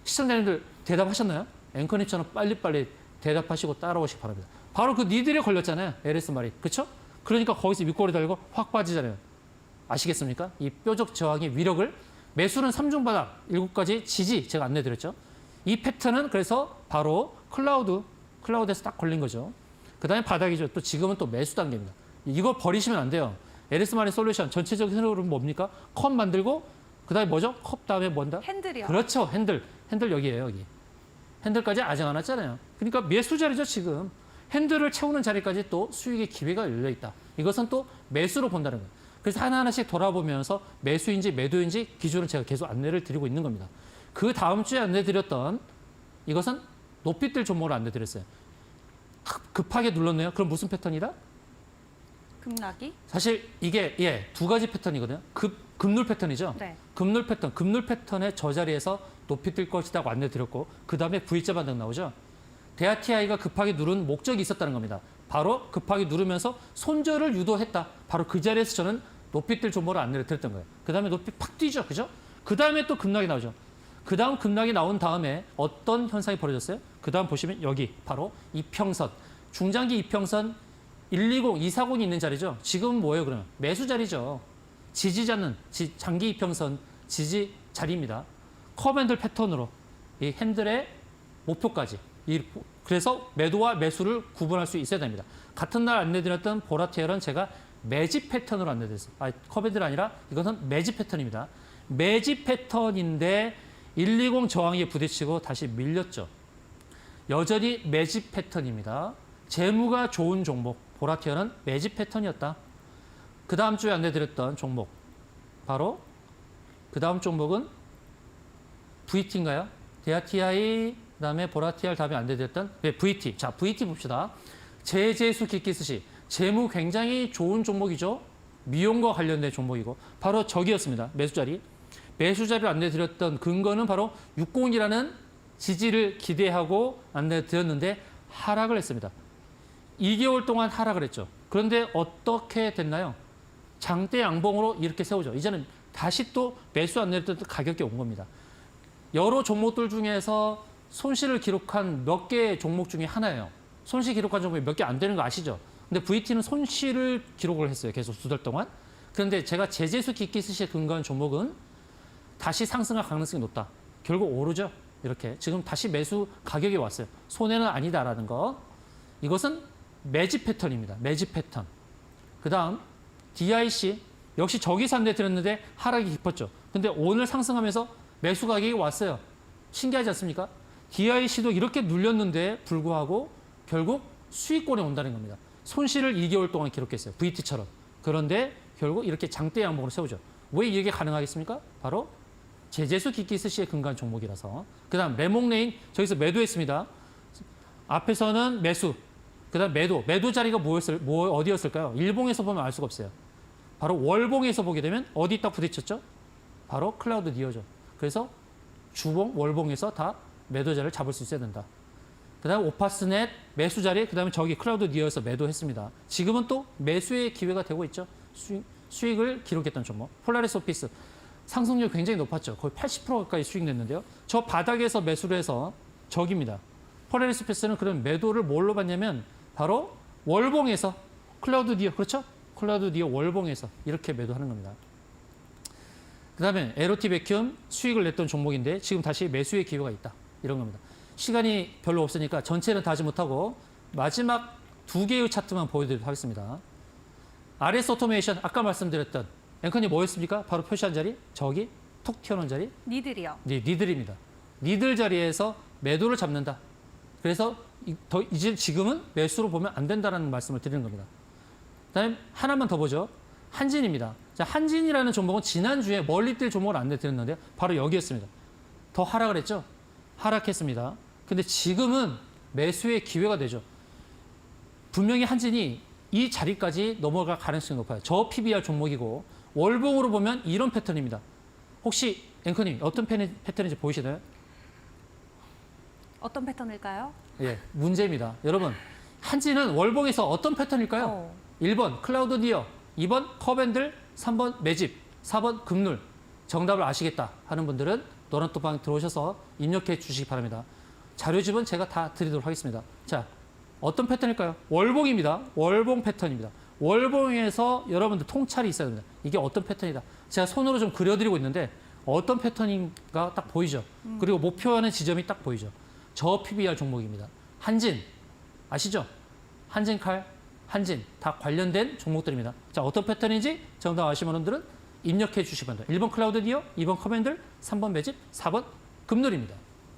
시청자님들 대답하셨나요? 앵커님처럼 빨리빨리 대답하시고 따라오시기 바랍니다. 바로 그 니들에 걸렸잖아요. LS 말이. 그렇죠? 그러니까 거기서 윗꼬리 달고 확 빠지잖아요. 아시겠습니까? 이 뾰족 저항의 위력을 매수는 3중 바닥 7가지 지지 제가 안내드렸죠. 이 패턴은 그래서 바로 클라우드에서 딱 걸린 거죠. 그다음에 바닥이죠. 또 지금은 또 매수 단계입니다. 이거 버리시면 안 돼요. LS 마린 솔루션 전체적인 흐름은 뭡니까? 컵 만들고 그다음에 뭐죠? 컵 다음에 뭔다? 핸들이요. 그렇죠. 핸들 여기예요. 여기. 핸들까지 아직 안 왔잖아요. 그러니까 매수 자리죠. 지금. 핸들을 채우는 자리까지 또 수익의 기회가 열려 있다. 이것은 또 매수로 본다는 거예요. 그래서 하나하나씩 돌아보면서 매수인지 매도인지 기준을 제가 계속 안내를 드리고 있는 겁니다. 그 다음 주에 안내드렸던 이것은 높이 뜰 종목을 안내드렸어요. 급하게 눌렀네요. 그럼 무슨 패턴이다? 급락이? 사실 이게 두 가지 패턴이거든요. 급눌 패턴이죠. 네. 급눌 패턴의 저 자리에서 높이 뜰 것이라고 안내드렸고 그 다음에 V자 반등 나오죠. 대하TI가 급하게 누른 목적이 있었다는 겁니다. 바로 급하게 누르면서 손절을 유도했다. 바로 그 자리에서 저는 높이 뜰 종목을 안내를 드렸던 거예요. 그 다음에 높이 팍 뛰죠. 그죠? 그 다음에 또 급락이 나오죠. 그 다음 급락이 나온 다음에 어떤 현상이 벌어졌어요? 그 다음 보시면 여기 바로 이평선. 중장기 이평선 120, 240이 있는 자리죠. 지금은 뭐예요, 그러면? 매수 자리죠. 지지자는 장기 이평선 지지 자리입니다. 컵핸들 패턴으로 이 핸들의 목표까지. 그래서 매도와 매수를 구분할 수 있어야 됩니다. 같은 날 안내드렸던 보라티엘은 제가 매집 패턴으로 안내드렸어요. 컵핸들 아니라 이것은 매집 패턴입니다. 매집 패턴인데 120 저항에 부딪히고 다시 밀렸죠. 여전히 매집 패턴입니다. 재무가 좋은 종목. 보라티어는 매집 패턴이었다. 그 다음 주에 안내드렸던 종목. 바로 그 다음 종목은 VT인가요? 대하TI, 그 다음에 보라티알 다음에 안내드렸던 VT. 자, VT 봅시다. 제재수 기기스시. 재무 굉장히 좋은 종목이죠. 미용과 관련된 종목이고. 바로 저기였습니다. 매수자리. 매수자리를 안내드렸던 근거는 바로 60이라는 지지를 기대하고 안내드렸는데 하락을 했습니다. 2개월 동안 하락을 했죠. 그런데 어떻게 됐나요? 장대 양봉으로 이렇게 세우죠. 이제는 다시 또 매수 안내했던 가격이 온 겁니다. 여러 종목들 중에서 손실을 기록한 몇 개의 종목 중에 하나예요. 손실 기록한 종목이 몇 개 안 되는 거 아시죠? 근데 VT는 손실을 기록을 했어요. 계속 두 달 동안. 그런데 제가 제재수 기기스시에 근거한 종목은 다시 상승할 가능성이 높다. 결국 오르죠. 이렇게. 지금 다시 매수 가격이 왔어요. 손해는 아니다라는 거. 이것은 매집 패턴입니다. 매집 패턴. 그 다음 DIC. 역시 저기서 안내드렸는데 하락이 깊었죠. 근데 오늘 상승하면서 매수 가격이 왔어요. 신기하지 않습니까? DIC도 이렇게 눌렸는데 불구하고 결국 수익권에 온다는 겁니다. 손실을 2개월 동안 기록했어요. VT처럼. 그런데 결국 이렇게 장대 양봉으로 세우죠. 왜 이게 가능하겠습니까? 바로 제재수 기기스시에 근거한 종목이라서. 그 다음 레몽레인 저기서 매도했습니다. 앞에서는 매수. 그 다음 매도 자리가 어디였을까요? 일봉에서 보면 알 수가 없어요. 바로 월봉에서 보게 되면 어디 딱 부딪혔죠? 바로 클라우드 니어죠. 그래서 주봉, 월봉에서 다 매도 자리를 잡을 수 있어야 된다. 그다음 오파스넷 매수 자리, 그다음에 저기 클라우드 니어에서 매도했습니다. 지금은 또 매수의 기회가 되고 있죠. 수익을 기록했던 종목. 폴라리스 오피스 상승률 굉장히 높았죠. 거의 80% 가까이 수익 냈는데요. 저 바닥에서 매수를 해서 저기입니다. 폴라리스 오피스는 그런 매도를 뭘로 봤냐면 바로 월봉에서 클라우드 니어, 그렇죠? 클라우드 니어 월봉에서 이렇게 매도하는 겁니다. 그다음에 에로티 베큐움 수익을 냈던 종목인데 지금 다시 매수의 기회가 있다. 이런 겁니다. 시간이 별로 없으니까 전체는 다 하지 못하고 마지막 2개의 차트만 보여드리도록 하겠습니다. RS 오토메이션 아까 말씀드렸던 앵커님 뭐였습니까? 바로 표시한 자리 저기 톡 튀어나온 자리 니들이요. 네, 니들입니다. 니들 자리에서 매도를 잡는다. 그래서 이제 지금은 매수로 보면 안 된다는 말씀을 드리는 겁니다. 그다음에 하나만 더 보죠. 한진입니다. 자, 한진이라는 종목은 지난주에 멀리 뛸 종목을 안내드렸는데요. 바로 여기였습니다. 더 하락을 했죠. 하락했습니다. 근데 지금은 매수의 기회가 되죠. 분명히 한진이 이 자리까지 넘어갈 가능성이 높아요. 저 PBR 종목이고 월봉으로 보면 이런 패턴입니다. 혹시 앵커님 어떤 패턴인지 보이시나요? 어떤 패턴일까요? 예, 문제입니다. 여러분, 한진은 월봉에서 어떤 패턴일까요? 1번 클라우드 니어, 2번 커밴들, 3번 매집, 4번 급눌. 정답을 아시겠다 하는 분들은 노란톡방 들어오셔서 입력해 주시기 바랍니다. 자료집은 제가 다 드리도록 하겠습니다. 자, 어떤 패턴일까요? 월봉입니다. 월봉 패턴입니다. 월봉에서 여러분들 통찰이 있어야 됩니다. 이게 어떤 패턴이다. 제가 손으로 좀 그려드리고 있는데 어떤 패턴인가 딱 보이죠. 그리고 목표하는 지점이 딱 보이죠. 저 PBR 종목입니다. 한진 아시죠? 한진칼, 한진 다 관련된 종목들입니다. 자, 어떤 패턴인지 정답 아시는 분들은 입력해 주시면 돼요. 1번 클라우드 니어, 2번 커맨들, 3번 매집, 4번 급놀입니다.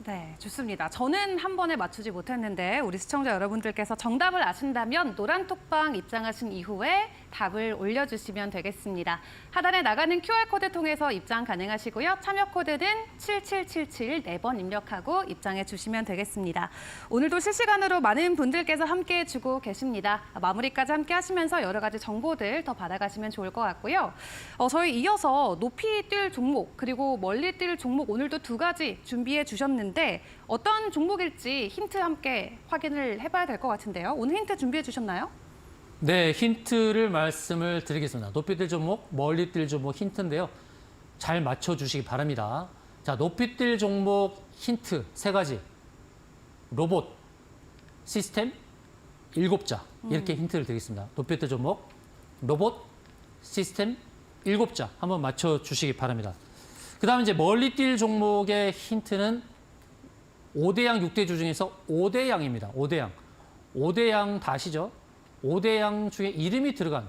네, 좋습니다. 저는 한 번에 맞추지 못했는데 우리 시청자 여러분들께서 정답을 아신다면 노란톡방 입장하신 이후에 답을 올려주시면 되겠습니다. 하단에 나가는 QR코드 통해서 입장 가능하시고요. 참여 코드는 7777 4번 입력하고 입장해 주시면 되겠습니다. 오늘도 실시간으로 많은 분들께서 함께해 주고 계십니다. 마무리까지 함께 하시면서 여러 가지 정보들 더 받아가시면 좋을 것 같고요. 저희 이어서 높이 뛸 종목 그리고 멀리 뛸 종목 오늘도 2가지 준비해 주셨는데 어떤 종목일지 힌트 함께 확인을 해봐야 될 것 같은데요. 오늘 힌트 준비해 주셨나요? 네, 힌트를 말씀을 드리겠습니다. 높이 뛸 종목, 멀리 뛸 종목 힌트인데요. 잘 맞춰주시기 바랍니다. 자, 높이 뛸 종목 힌트 3가지. 로봇, 시스템, 7자. 이렇게 힌트를 드리겠습니다. 높이 뛸 종목, 로봇, 시스템, 7자. 한번 맞춰주시기 바랍니다. 그 다음에 이제 멀리 뛸 종목의 힌트는 5대양 6대주 중에서 5대양입니다. 5대양. 5대양 다 아시죠? 5대양 중에 이름이 들어간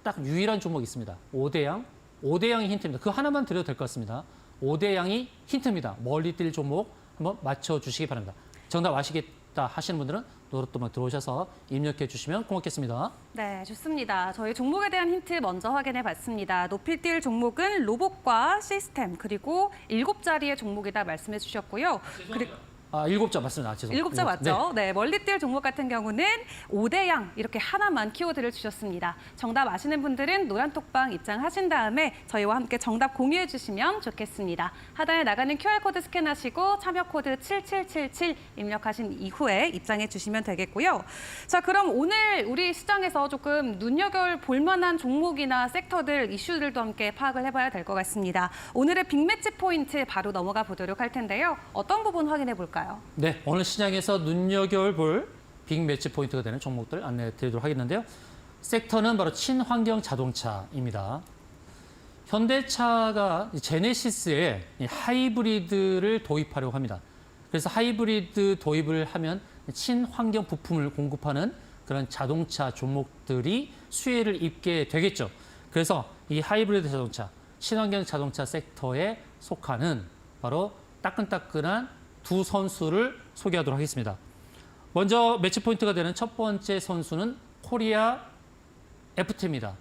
딱 유일한 종목이 있습니다. 5대양. 5대양이 힌트입니다. 그 하나만 드려도 될 것 같습니다. 5대양이 힌트입니다. 멀리 뛸 종목 한번 맞춰주시기 바랍니다. 정답 아시겠다 하시는 분들은 노릇도만 들어오셔서 입력해 주시면 고맙겠습니다. 네, 좋습니다. 저희 종목에 대한 힌트 먼저 확인해 봤습니다. 높이 뛸 종목은 로봇과 시스템 그리고 7자리의 종목이다 말씀해 주셨고요. 그리고 7자 맞습니다. 죄송합니다. 7자 맞죠? 네, 멀리 뛸 종목 같은 경우는 5대양 이렇게 하나만 키워드를 주셨습니다. 정답 아시는 분들은 노란톡방 입장하신 다음에 저희와 함께 정답 공유해 주시면 좋겠습니다. 하단에 나가는 QR코드 스캔하시고 참여 코드 7777 입력하신 이후에 입장해 주시면 되겠고요. 자, 그럼 오늘 우리 시장에서 조금 눈여겨볼 만한 종목이나 섹터들, 이슈들도 함께 파악을 해봐야 될 것 같습니다. 오늘의 빅매치 포인트 바로 넘어가 보도록 할 텐데요. 어떤 부분 확인해 볼까요? 네, 오늘 시장에서 눈여겨볼 빅 매치 포인트가 되는 종목들 안내해 드리도록 하겠는데요. 섹터는 바로 친환경 자동차입니다. 현대차가 제네시스에 하이브리드를 도입하려고 합니다. 그래서 하이브리드 도입을 하면 친환경 부품을 공급하는 그런 자동차 종목들이 수혜를 입게 되겠죠. 그래서 이 하이브리드 자동차, 친환경 자동차 섹터에 속하는 바로 따끈따끈한 두 선수를 소개하도록 하겠습니다. 먼저 매치 포인트가 되는 첫 번째 선수는 코리아 FT입니다.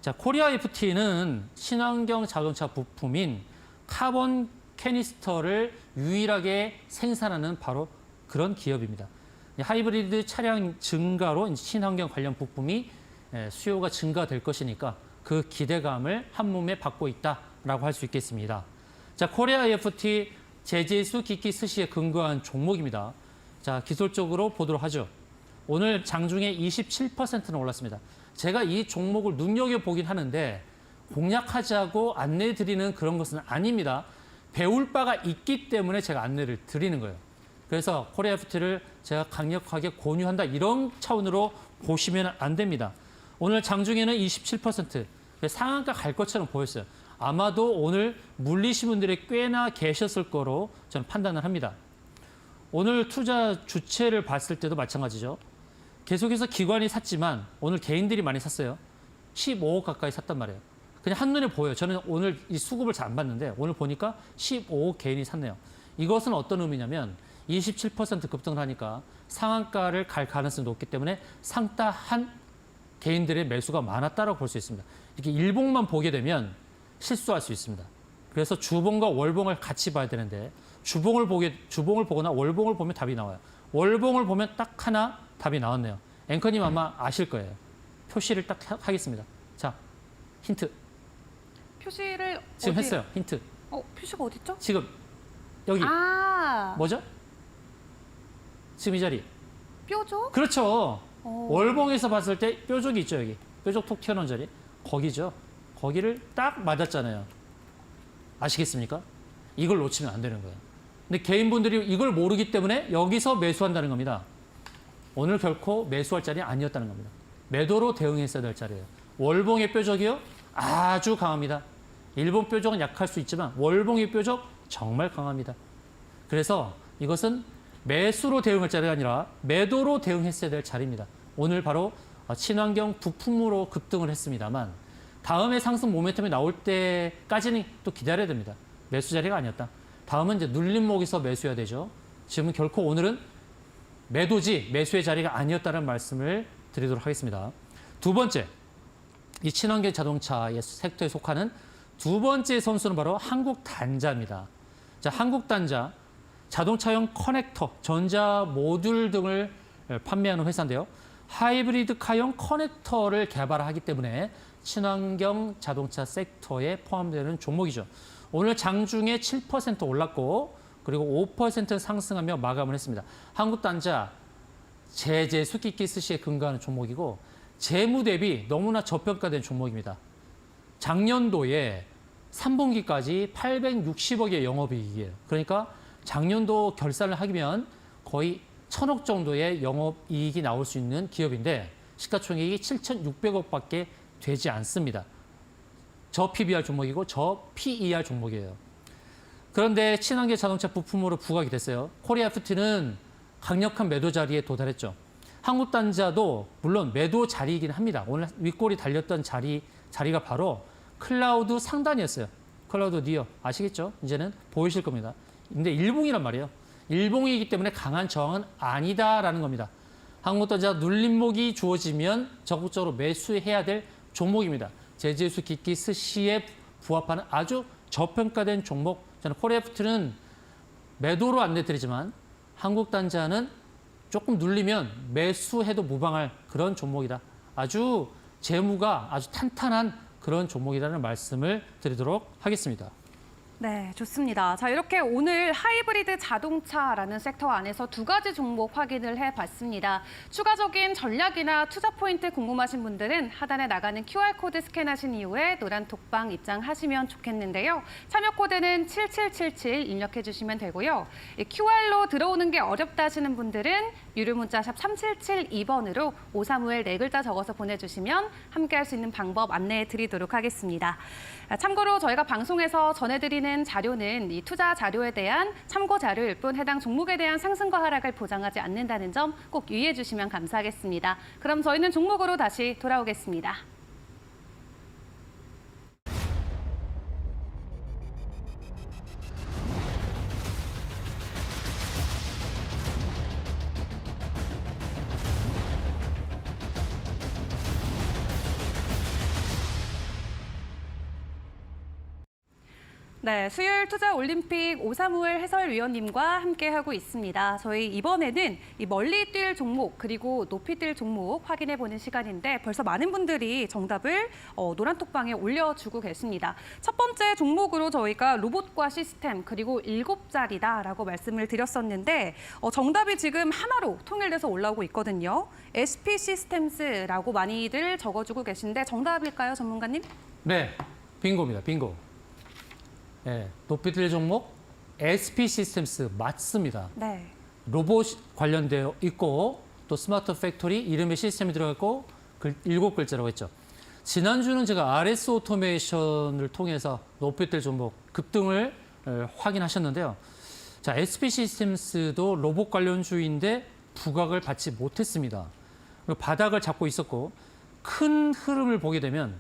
자, 코리아 FT는 친환경 자동차 부품인 카본 캐니스터를 유일하게 생산하는 바로 그런 기업입니다. 하이브리드 차량 증가로 친환경 관련 부품이 수요가 증가될 것이니까 그 기대감을 한 몸에 받고 있다 있다라고 할 수 있겠습니다. 자, 코리아 FT 제재수 기키 스시에 근거한 종목입니다. 자, 기술적으로 보도록 하죠. 오늘 장중에 27%는 올랐습니다. 제가 이 종목을 눈여겨보긴 하는데 공략하자고 안내 드리는 그런 것은 아닙니다. 배울 바가 있기 때문에 제가 안내를 드리는 거예요. 그래서 코리아 FT를 제가 강력하게 권유한다 이런 차원으로 보시면 안 됩니다. 오늘 장중에는 27% 상한가 갈 것처럼 보였어요. 아마도 오늘 물리신 분들이 꽤나 계셨을 거로 저는 판단을 합니다. 오늘 투자 주체를 봤을 때도 마찬가지죠. 계속해서 기관이 샀지만 오늘 개인들이 많이 샀어요. 15억 가까이 샀단 말이에요. 그냥 한눈에 보여요. 저는 오늘 이 수급을 잘 안 봤는데 오늘 보니까 15억 개인이 샀네요. 이것은 어떤 의미냐면 27% 급등을 하니까 상한가를 갈 가능성이 높기 때문에 상따한 개인들의 매수가 많았다고 볼 수 있습니다. 이렇게 일봉만 보게 되면 실수할 수 있습니다. 그래서 주봉과 월봉을 같이 봐야 되는데 주봉을 보거나 월봉을 보면 답이 나와요. 월봉을 보면 딱 하나 답이 나왔네요. 앵커님 아마 아실 거예요. 표시를 딱 하겠습니다. 자, 힌트. 표시를 지금 어디... 했어요. 힌트. 표시가 어디 있죠? 지금 여기 뭐죠? 지금 이 자리. 뾰족? 그렇죠. 월봉에서 봤을 때 뾰족이 있죠, 여기. 뾰족 톡 튀어나온 자리. 거기죠. 거기를 딱 맞았잖아요. 아시겠습니까? 이걸 놓치면 안 되는 거예요. 근데 개인분들이 이걸 모르기 때문에 여기서 매수한다는 겁니다. 오늘 결코 매수할 자리 아니었다는 겁니다. 매도로 대응했어야 될 자리예요. 월봉의 뾰족이요? 아주 강합니다. 일본 뾰족은 약할 수 있지만 월봉의 뾰족 정말 강합니다. 그래서 이것은 매수로 대응할 자리가 아니라 매도로 대응했어야 될 자리입니다. 오늘 바로 친환경 부품으로 급등을 했습니다만 다음에 상승 모멘텀이 나올 때까지는 또 기다려야 됩니다. 매수 자리가 아니었다. 다음은 이제 눌림목에서 매수해야 되죠. 지금은 결코 오늘은 매도지 매수의 자리가 아니었다는 말씀을 드리도록 하겠습니다. 두 번째, 이 친환경 자동차의 섹터에 속하는 두 번째 선수는 바로 한국단자입니다. 자, 한국단자, 자동차용 커넥터, 전자 모듈 등을 판매하는 회사인데요. 하이브리드 카용 커넥터를 개발하기 때문에 친환경 자동차 섹터에 포함되는 종목이죠. 오늘 장중에 7% 올랐고 그리고 5% 상승하며 마감을 했습니다. 한국단자 제재 수기기 스시에 근거하는 종목이고 재무 대비 너무나 저평가된 종목입니다. 작년도에 3분기까지 860억의 영업이익이에요. 그러니까 작년도 결산을 하면 거의 1,000억 정도의 영업이익이 나올 수 있는 기업인데 시가총액이 7,600억밖에 되지 않습니다. 저 PBR 종목이고 저 PER 종목이에요. 그런데 친환경 자동차 부품으로 부각이 됐어요. 코리아 FT는 강력한 매도 자리에 도달했죠. 한국단자도 물론 매도 자리이긴 합니다. 오늘 윗골이 달렸던 자리가 바로 클라우드 상단이었어요. 클라우드 니어 아시겠죠? 이제는 보이실 겁니다. 근데 일봉이란 말이에요. 일봉이기 때문에 강한 저항은 아니다라는 겁니다. 한국단자 눌림목이 주어지면 적극적으로 매수해야 될 종목입니다. 제재수 기기 스시에 부합하는 아주 저평가된 종목. 저는 코리아 FT는 매도로 안내드리지만 한국단자는 조금 눌리면 매수해도 무방할 그런 종목이다. 아주 재무가 아주 탄탄한 그런 종목이라는 말씀을 드리도록 하겠습니다. 네, 좋습니다. 자, 이렇게 오늘 하이브리드 자동차라는 섹터 안에서 두 가지 종목 확인을 해봤습니다. 추가적인 전략이나 투자 포인트 궁금하신 분들은 하단에 나가는 QR코드 스캔하신 이후에 노란 톡방 입장하시면 좋겠는데요. 참여 코드는 7777 입력해 주시면 되고요. QR로 들어오는 게 어렵다 하시는 분들은 유료 문자 샵 3772번으로 535에 네 글자 적어서 보내주시면 함께할 수 있는 방법 안내해 드리도록 하겠습니다. 참고로 저희가 방송에서 전해드리는 자료는 이 투자 자료에 대한 참고 자료일 뿐 해당 종목에 대한 상승과 하락을 보장하지 않는다는 점 꼭 유의해 주시면 감사하겠습니다. 그럼 저희는 종목으로 다시 돌아오겠습니다. 네, 수요일 투자 올림픽 오사무엘 해설위원님과 함께하고 있습니다. 저희 이번에는 이 멀리 뛸 종목 그리고 높이 뛸 종목 확인해보는 시간인데 벌써 많은 분들이 정답을 노란톡방에 올려주고 계십니다. 첫 번째 종목으로 저희가 로봇과 시스템 그리고 7자리다라고 말씀을 드렸었는데 정답이 지금 하나로 통일돼서 올라오고 있거든요. SP 시스템스라고 많이들 적어주고 계신데 정답일까요, 전문가님? 네, 빙고입니다. 빙고. 네, 높이 뛸 종목 SP 시스템스 맞습니다. 네. 로봇 관련되어 있고 또 스마트 팩토리 이름에 시스템이 들어갔고 7글자라고 했죠. 지난주는 제가 RS 오토메이션을 통해서 높이 뛸 종목 급등을 확인하셨는데요. 자, SP 시스템스도 로봇 관련주인데 부각을 받지 못했습니다. 바닥을 잡고 있었고 큰 흐름을 보게 되면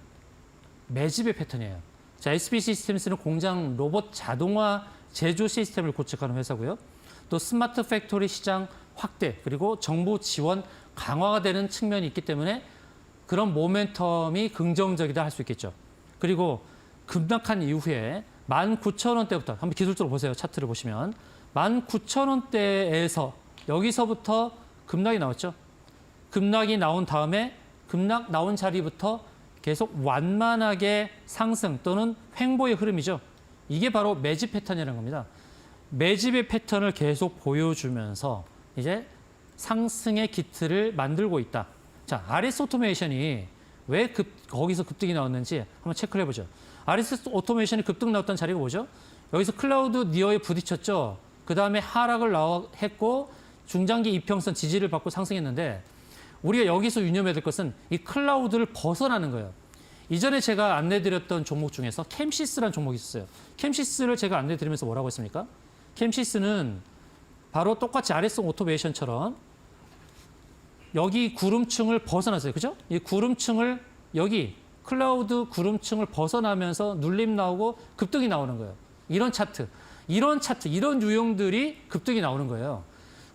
매집의 패턴이에요. 자, SP 시스템스는 공장 로봇 자동화 제조 시스템을 구축하는 회사고요. 또 스마트 팩토리 시장 확대 그리고 정부 지원 강화가 되는 측면이 있기 때문에 그런 모멘텀이 긍정적이다 할 수 있겠죠. 그리고 급락한 이후에 19,000원대부터 한번 기술적으로 보세요. 차트를 보시면 19,000원대에서 여기서부터 급락이 나왔죠. 급락이 나온 다음에 급락 나온 자리부터 계속 완만하게 상승 또는 횡보의 흐름이죠. 이게 바로 매집 패턴이라는 겁니다. 매집의 패턴을 계속 보여주면서 이제 상승의 기틀을 만들고 있다. 자, RS 오토메이션이 왜 거기서 급등이 나왔는지 한번 체크를 해보죠. RS 오토메이션이 급등 나왔던 자리가 뭐죠? 여기서 클라우드 니어에 부딪혔죠. 그 다음에 하락을 했고 중장기 이평선 지지를 받고 상승했는데 우리가 여기서 유념해야 될 것은 이 클라우드를 벗어나는 거예요. 이전에 제가 안내드렸던 종목 중에서 캠시스라는 종목이 있었어요. 캠시스를 제가 안내드리면서 뭐라고 했습니까? 캠시스는 바로 똑같이 RS 오토메이션처럼 여기 구름층을 벗어났어요. 그죠? 이 구름층을 여기 클라우드 구름층을 벗어나면서 눌림 나오고 급등이 나오는 거예요. 이런 차트, 이런 유형들이 급등이 나오는 거예요.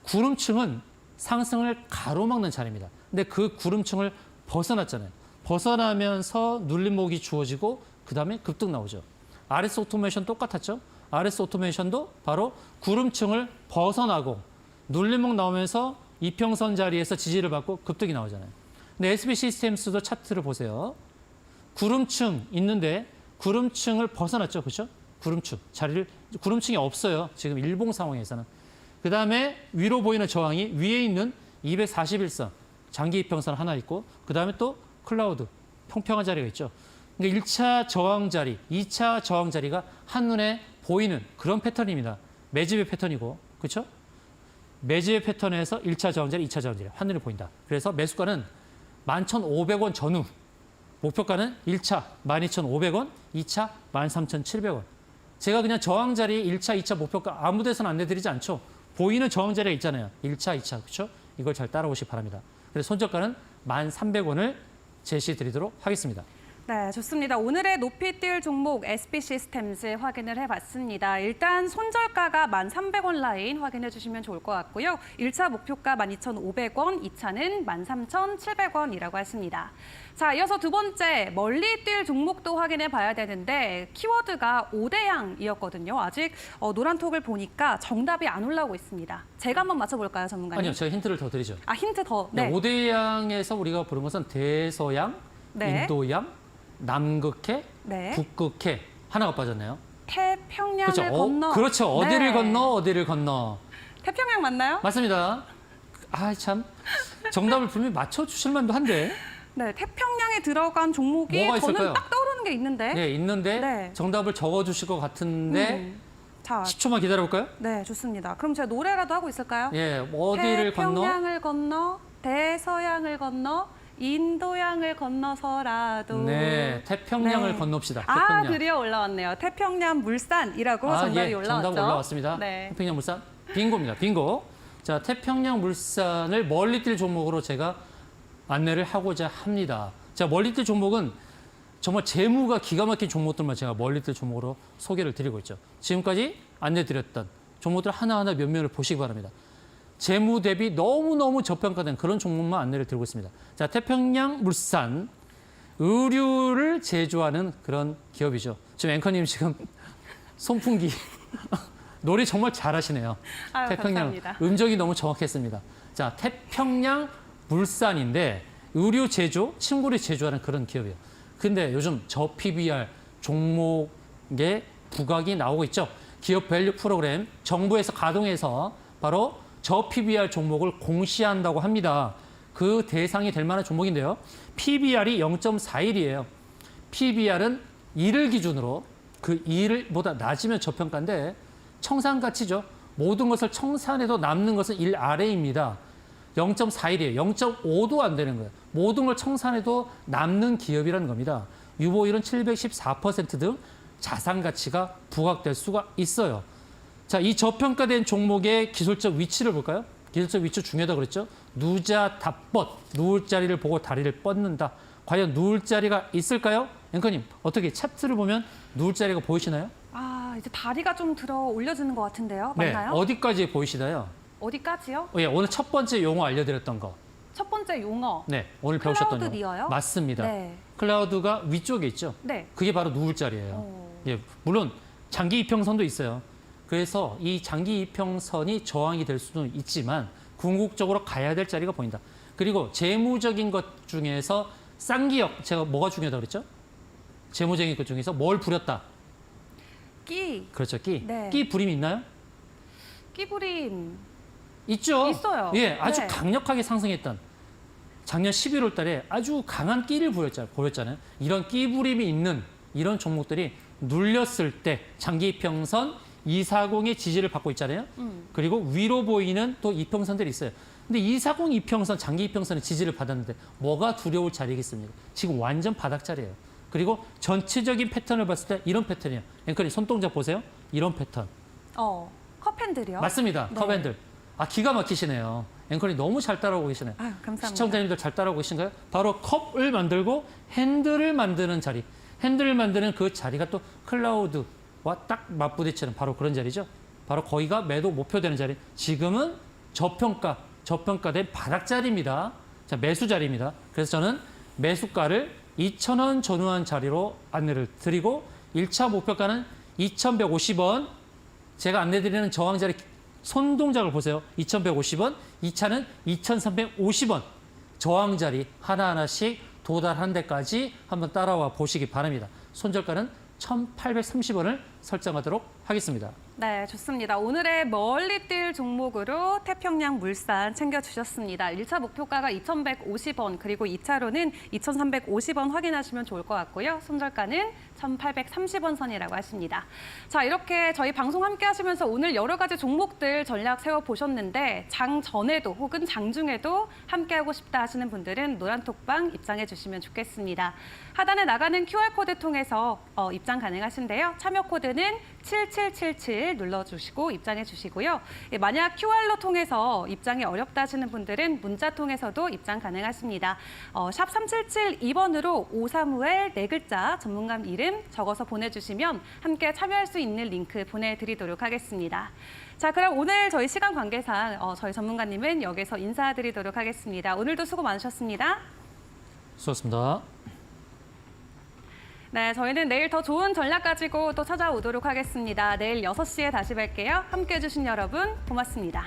구름층은 상승을 가로막는 자리입니다. 근데 그 구름층을 벗어났잖아요. 벗어나면서 눌림목이 주어지고 그다음에 급등 나오죠. RS 오토메이션 똑같았죠. RS 오토메이션도 바로 구름층을 벗어나고 눌림목 나오면서 이평선 자리에서 지지를 받고 급등이 나오잖아요. 근데 SB 시스템스도 차트를 보세요. 구름층 있는데 구름층을 벗어났죠. 그렇죠? 구름층이 없어요. 지금 일봉 상황에서는. 그 다음에 위로 보이는 저항이 위에 있는 241선, 장기 이평선 하나 있고, 그 다음에 또 클라우드, 평평한 자리가 있죠. 그러니까 1차 저항 자리, 2차 저항 자리가 한눈에 보이는 그런 패턴입니다. 매집의 패턴이고, 그렇죠? 매집의 패턴에서 1차 저항 자리, 2차 저항 자리, 한눈에 보인다. 그래서 매수가는 11,500원 전후, 목표가는 1차 12,500원, 2차 13,700원. 제가 그냥 저항 자리 1차, 2차 목표가 아무 데서는 안내드리지 않죠. 보이는 저항 자리가 있잖아요. 1차, 2차, 그렇죠? 이걸 잘 따라오시기 바랍니다. 그래서 손절가는 1,300원을 제시해드리도록 하겠습니다. 네, 좋습니다. 오늘의 높이 뛸 종목 SP 시스템즈 확인을 해봤습니다. 일단 손절가가 1,300원 라인 확인해 주시면 좋을 것 같고요. 1차 목표가 12,500원, 2차는 13,700원이라고 하십니다. 자, 이어서 두 번째 멀리 뛸 종목도 확인해 봐야 되는데 키워드가 5대양이었거든요. 아직 노란톡을 보니까 정답이 안 올라오고 있습니다. 제가 한번 맞춰볼까요, 전문가님? 아니요, 제가 힌트를 더 드리죠. 아, 힌트 더. 네. 5대양에서 우리가 부른 것은 대서양, 네. 인도양, 남극해, 네. 북극해 하나가 빠졌네요. 태평양을 그렇죠. 건너. 그렇죠. 어디를 네. 건너, 어디를 건너. 태평양 맞나요? 맞습니다. 아, 참. 정답을 분명히 맞춰주실 만도 한데. 네, 태평양에 들어간 종목이 뭐가 저는 있을까요? 딱 떠오르는 게 있는데. 네, 있는데 네. 정답을 적어주실 것 같은데 자, 10초만 기다려볼까요? 네, 좋습니다. 그럼 제가 노래라도 하고 있을까요? 예, 어디를 건너? 태평양을 건너, 대서양을 건너, 인도양을 건너서라도. 네, 태평양을 네. 건넙시다. 아, 태평양. 드디어 올라왔네요. 태평양 물산이라고 정답이 예, 올라왔죠. 정답 올라왔습니다. 네. 태평양 물산 빙고입니다. 빙고. 자, 태평양 물산을 멀리 뛸 종목으로 제가 안내를 하고자 합니다. 자, 멀리 뛸 종목은 정말 재무가 기가 막힌 종목들만 제가 멀리 뛸 종목으로 소개를 드리고 있죠. 지금까지 안내드렸던 종목들 하나하나 면면을 보시기 바랍니다. 재무 대비 너무너무 저평가된 그런 종목만 안내를 드리고 있습니다. 자, 태평양 물산, 의류를 제조하는 그런 기업이죠. 지금 앵커님 지금 송풍기. 노래 정말 잘하시네요. 아유, 태평양 감사합니다. 음정이 너무 정확했습니다. 자, 태평양 물산인데 의류 제조, 침구류 제조하는 그런 기업이에요. 근데 요즘 저 PBR 종목에 부각이 나오고 있죠. 기업 밸류 프로그램 정부에서 가동해서 바로 저 PBR 종목을 공시한다고 합니다. 그 대상이 될 만한 종목인데요. PBR이 0.41이에요. PBR은 1을 기준으로 그 1보다 낮으면 저평가인데 청산가치죠. 모든 것을 청산해도 남는 것은 1 아래입니다. 0.41이에요. 0.5도 안 되는 거예요. 모든 걸 청산해도 남는 기업이라는 겁니다. 유보율은 714% 등 자산 가치가 부각될 수가 있어요. 자, 이 저평가된 종목의 기술적 위치를 볼까요? 기술적 위치 중요하다고 그랬죠? 누자 답뻗, 누울 자리를 보고 다리를 뻗는다. 과연 누울 자리가 있을까요? 앵커님, 어떻게 차트를 보면 누울 자리가 보이시나요? 아, 이제 다리가 좀 들어 올려지는 것 같은데요. 네, 맞나요? 어디까지 보이시나요? 어디까지요? 예, 오늘 첫 번째 용어 알려드렸던 거. 첫 번째 용어. 네, 오늘 배우셨던 클라우드 용어. 리어요? 맞습니다. 네. 클라우드가 위쪽에 있죠. 네. 그게 바로 누울 자리예요. 오. 예, 물론 장기 이평선도 있어요. 그래서 이 장기 이평선이 저항이 될 수는 있지만 궁극적으로 가야 될 자리가 보인다. 그리고 재무적인 것 중에서 쌍기역, 제가 뭐가 중요하다고 그랬죠? 재무적인 것 중에서 뭘 부렸다? 끼. 그렇죠, 끼. 네. 끼 부림 있나요? 끼부림. 있죠. 있어요. 예, 아주 네. 강력하게 상승했던 작년 11월 달에 아주 강한 끼를 보였잖아요. 이런 끼 부림이 있는 이런 종목들이 눌렸을 때 장기 이평선 240의 지지를 받고 있잖아요. 그리고 위로 보이는 또 이평선들이 있어요. 근데 240 이평선, 장기 이평선의 지지를 받았는데 뭐가 두려울 자리겠습니까? 지금 완전 바닥자리예요. 그리고 전체적인 패턴을 봤을 때 이런 패턴이에요. 앵커님 손동작 보세요. 이런 패턴. 컵핸들이요? 맞습니다. 네. 컵핸들. 아, 기가 막히시네요. 앵커님 너무 잘 따라오고 계시네요. 아유, 감사합니다. 시청자님들 잘 따라오고 계신가요? 바로 컵을 만들고 핸들을 만드는 자리. 핸들을 만드는 그 자리가 또 클라우드와 딱 맞부딪히는 바로 그런 자리죠. 바로 거기가 매도 목표되는 자리. 지금은 저평가된 바닥 자리입니다. 자, 매수 자리입니다. 그래서 저는 매수가를 2,000원 전후한 자리로 안내를 드리고 1차 목표가는 2,150원. 제가 안내드리는 저항 자리 손동작을 보세요. 2,150원, 2차는 2,350원. 저항 자리 하나하나씩 도달한 데까지 한번 따라와 보시기 바랍니다. 손절가는 1,830원을 설정하도록 하겠습니다. 네, 좋습니다. 오늘의 멀리 뛸 종목으로 태평양 물산 챙겨주셨습니다. 1차 목표가가 2,150원, 그리고 2차로는 2,350원 확인하시면 좋을 것 같고요. 손절가는 1,830원 선이라고 하십니다. 자, 이렇게 저희 방송 함께 하시면서 오늘 여러 가지 종목들 전략 세워보셨는데 장 전에도 혹은 장 중에도 함께하고 싶다 하시는 분들은 노란톡방 입장해 주시면 좋겠습니다. 하단에 나가는 QR코드 통해서 입장 가능하신데요. 참여 코드는 7777 눌러주시고 입장해 주시고요. 만약 QR로 통해서 입장이 어렵다 하시는 분들은 문자 통해서도 입장 가능하십니다. 샵 3772번으로 535의 네 글자 전문가 이름 적어서 보내주시면 함께 참여할 수 있는 링크 보내드리도록 하겠습니다. 자, 그럼 오늘 저희 시간 관계상 저희 전문가님은 여기서 인사드리도록 하겠습니다. 오늘도 수고 많으셨습니다. 수고하셨습니다. 네, 저희는 내일 더 좋은 전략 가지고 또 찾아오도록 하겠습니다. 내일 6시에 다시 뵐게요. 함께해 주신 여러분 고맙습니다.